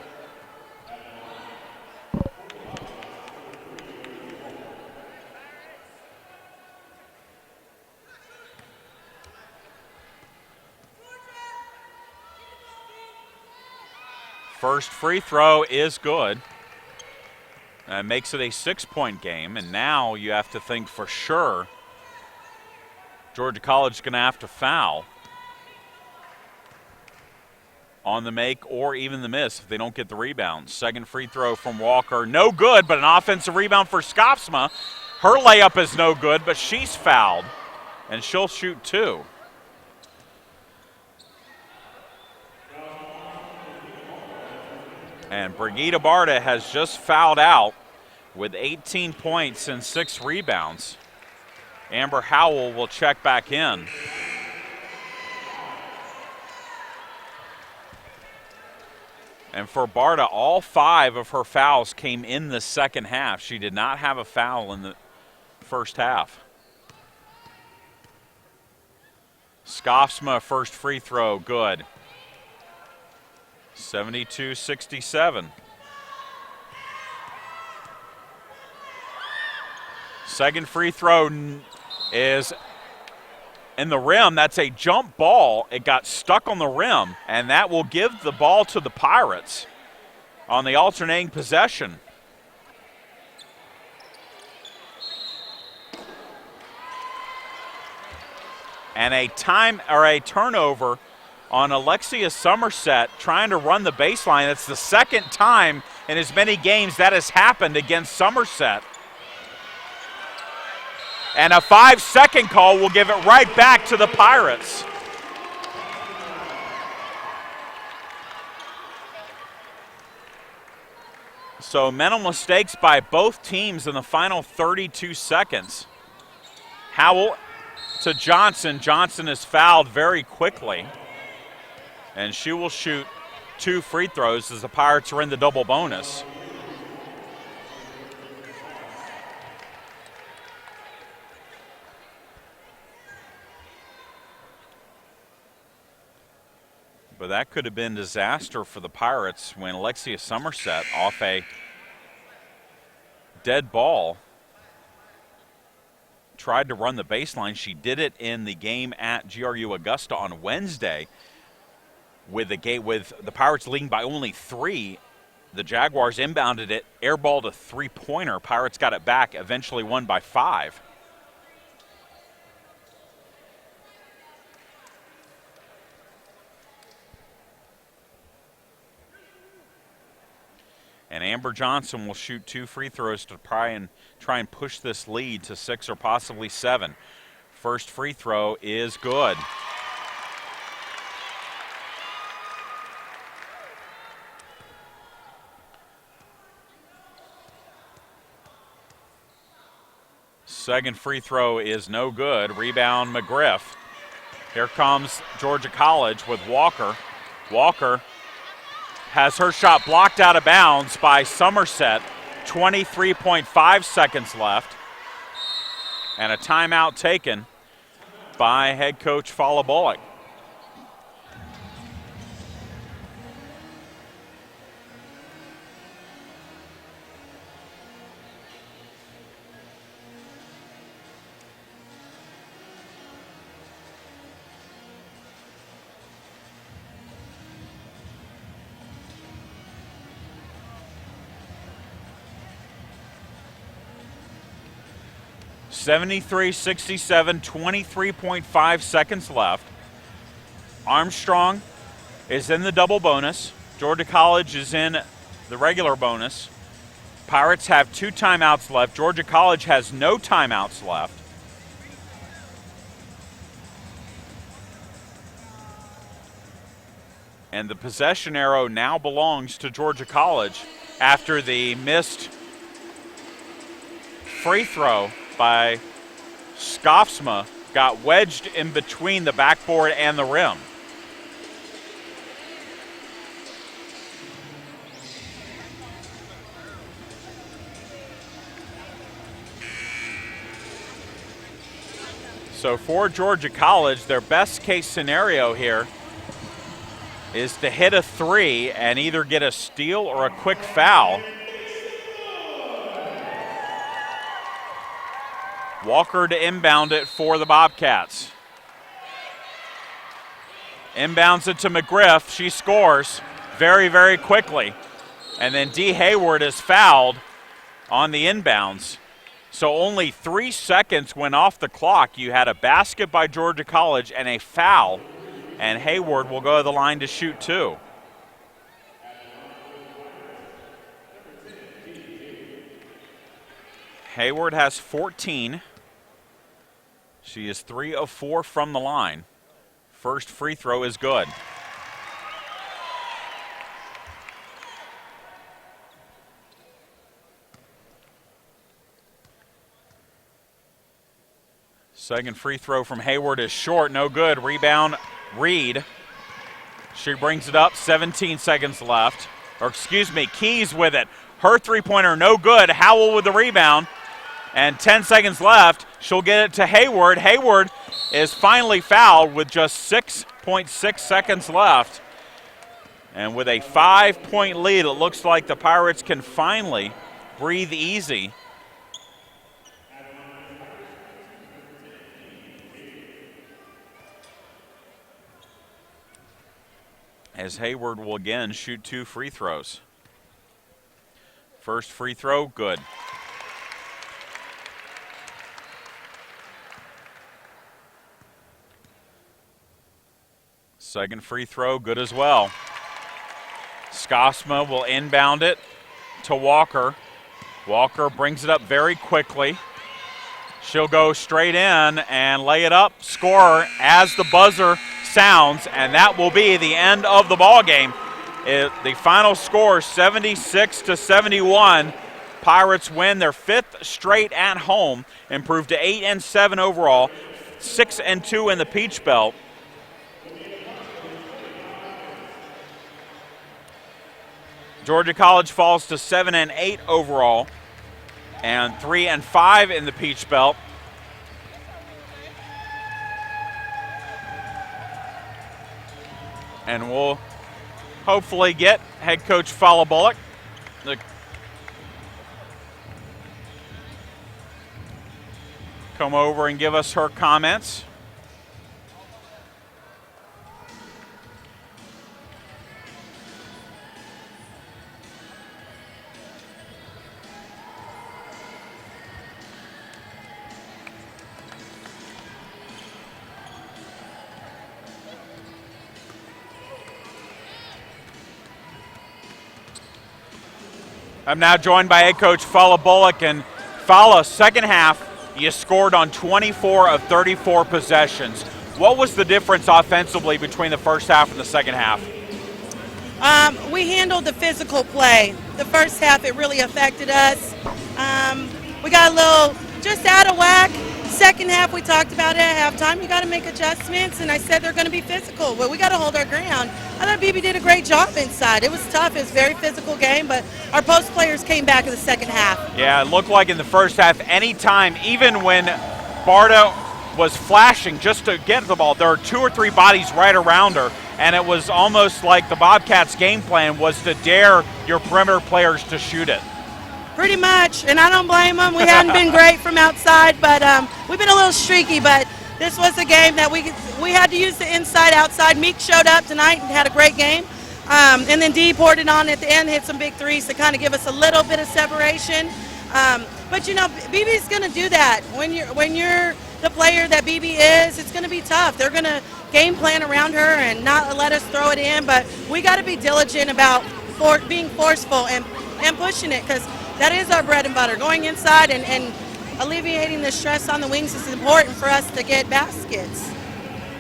First free throw is good. Makes it a 6-point game, and now you have to think for sure Georgia College is going to have to foul on the make or even the miss if they don't get the rebound. Second free throw from Walker, no good, but an offensive rebound for Skopsma. Her layup is no good, but she's fouled, and she'll shoot 2. And Brigida Barta has just fouled out with 18 points and 6 rebounds. Amber Howell will check back in. And for Barta, all 5 of her fouls came in the second half. She did not have a foul in the first half. Skopsma first free throw, good. 72-67. Second free throw is in the rim. That's a jump ball. It got stuck on the rim, and that will give the ball to the Pirates on the alternating possession. And a turnover on Alexia Somerset trying to run the baseline. It's the second time in as many games that has happened against Somerset. And a 5-second call will give it right back to the Pirates. So mental mistakes by both teams in the final 32 seconds. Howell to Johnson. Johnson is fouled very quickly. And she will shoot 2 free throws as the Pirates are in the double bonus. But that could have been disaster for the Pirates when Alexia Somerset, off a dead ball, tried to run the baseline. She did it in the game at GRU Augusta on Wednesday. With the Pirates leading by only 3, the Jaguars inbounded it, airballed a 3-pointer. Pirates got it back, eventually won by 5. And Amber Johnson will shoot 2 free throws to try and push this lead to 6 or possibly 7. First free throw is good. Second free throw is no good. Rebound McGriff. Here comes Georgia College with Walker. Walker has her shot blocked out of bounds by Somerset. 23.5 seconds left. And a timeout taken by head coach Fala Bullock. (73-67), 23.5 seconds left. Armstrong is in the double bonus. Georgia College is in the regular bonus. Pirates have 2 timeouts left. Georgia College has no timeouts left. And the possession arrow now belongs to Georgia College after the missed free throw by Skopsma got wedged in between the backboard and the rim. So for Georgia College, their best case scenario here is to hit a 3 and either get a steal or a quick foul. Walker to inbound it for the Bobcats. Inbounds it to McGriff. She scores very, very quickly. And then Dee Hayward is fouled on the inbounds. So only 3 seconds went off the clock. You had a basket by Georgia College and a foul. And Hayward will go to the line to shoot 2. Hayward has 14. She is 3 of 4 from the line. First free throw is good. Second free throw from Hayward is short, no good. Rebound, Reed. She brings it up, 17 seconds left. Or excuse me, Keys with it. Her three-pointer, no good. Howell with the rebound. And 10 seconds left. She'll get it to Hayward. Hayward is finally fouled with just 6.6 seconds left. And with a 5-point lead, it looks like the Pirates can finally breathe easy. As Hayward will again shoot 2 free throws. First free throw, good. Second free throw, good as well. Skosma will inbound it to Walker. Walker brings it up very quickly. She'll go straight in and lay it up, score as the buzzer sounds, and that will be the end of the ball game. The final score, 76-71. Pirates win their 5th straight at home, improved to 8-7 overall, 6-2 in the Peach Belt. Georgia College falls to 7-8 overall and 3-5 in the Peach Belt. And we'll hopefully get head coach Fala Bullock to come over and give us her comments. I'm now joined by head coach Fala Bullock. And Fala, second half, you scored on 24 of 34 possessions. What was the difference offensively between the first half and the second half? We handled the physical play. The first half, it really affected us. We got a little just out of whack. Second half, we talked about it at halftime. You got to make adjustments, and I said they're going to be physical, but we got to hold our ground. I thought BB did a great job inside. It was tough. It was a very physical game, but our post players came back in the second half. Yeah, it looked like in the first half, anytime, even when Barta was flashing just to get the ball, there were 2 or 3 bodies right around her, and it was almost like the Bobcats' game plan was to dare your perimeter players to shoot it. Pretty much, and I don't blame them. We hadn't been great from outside, but we've been a little streaky, but this was a game that we had to use the inside, outside. Meek showed up tonight and had a great game. And then Dee poured it on at the end, hit some big threes to kind of give us a little bit of separation. But, you know, BB's going to do that. When you're the player that BB is, it's going to be tough. They're going to game plan around her and not let us throw it in, but we got to be diligent about being forceful and pushing it, because that is our bread and butter. Going inside and alleviating the stress on the wings is important for us to get baskets.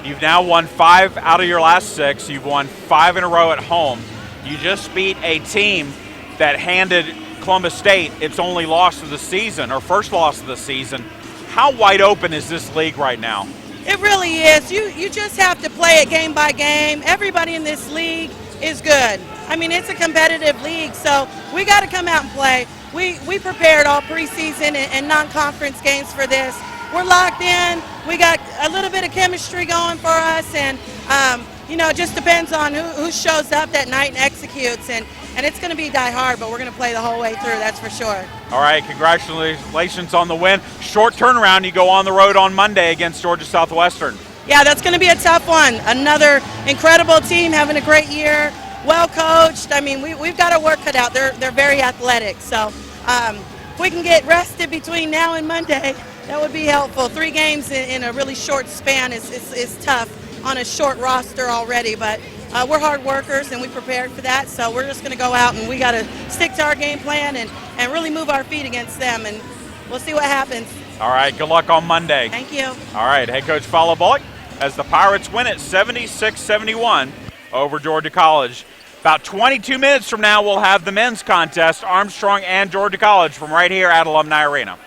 You've now won 5 out of your last 6. You've won 5 in a row at home. You just beat a team that handed Columbus State its only loss of the season, or first loss of the season. How wide open is this league right now? It really is. You just have to play it game by game. Everybody in this league is good. I mean, it's a competitive league, so we got to come out and play. We prepared all preseason and non-conference games for this, we're locked in. We got a little bit of chemistry going for us, and you know, it just depends on who shows up that night and executes, and it's going to be die hard, but we're going to play the whole way through, that's for sure. All right, congratulations on the win. Short turnaround, you go on the road on Monday against Georgia Southwestern. Yeah, that's going to be a tough one. Another incredible team having a great year, well coached. I mean, we've got our work cut out. They're very athletic, so if we can get rested between now and Monday, that would be helpful. 3 games in a really short span is tough on a short roster already, but we're hard workers and we prepared for that, so we're just going to go out and we got to stick to our game plan and really move our feet against them, and we'll see what happens. All right, good luck on Monday. Thank you. All right, head coach Fowler Bullock as the Pirates win it 76-71 over Georgia College. About 22 minutes from now, we'll have the men's contest, Armstrong and Georgia College, from right here at Alumni Arena.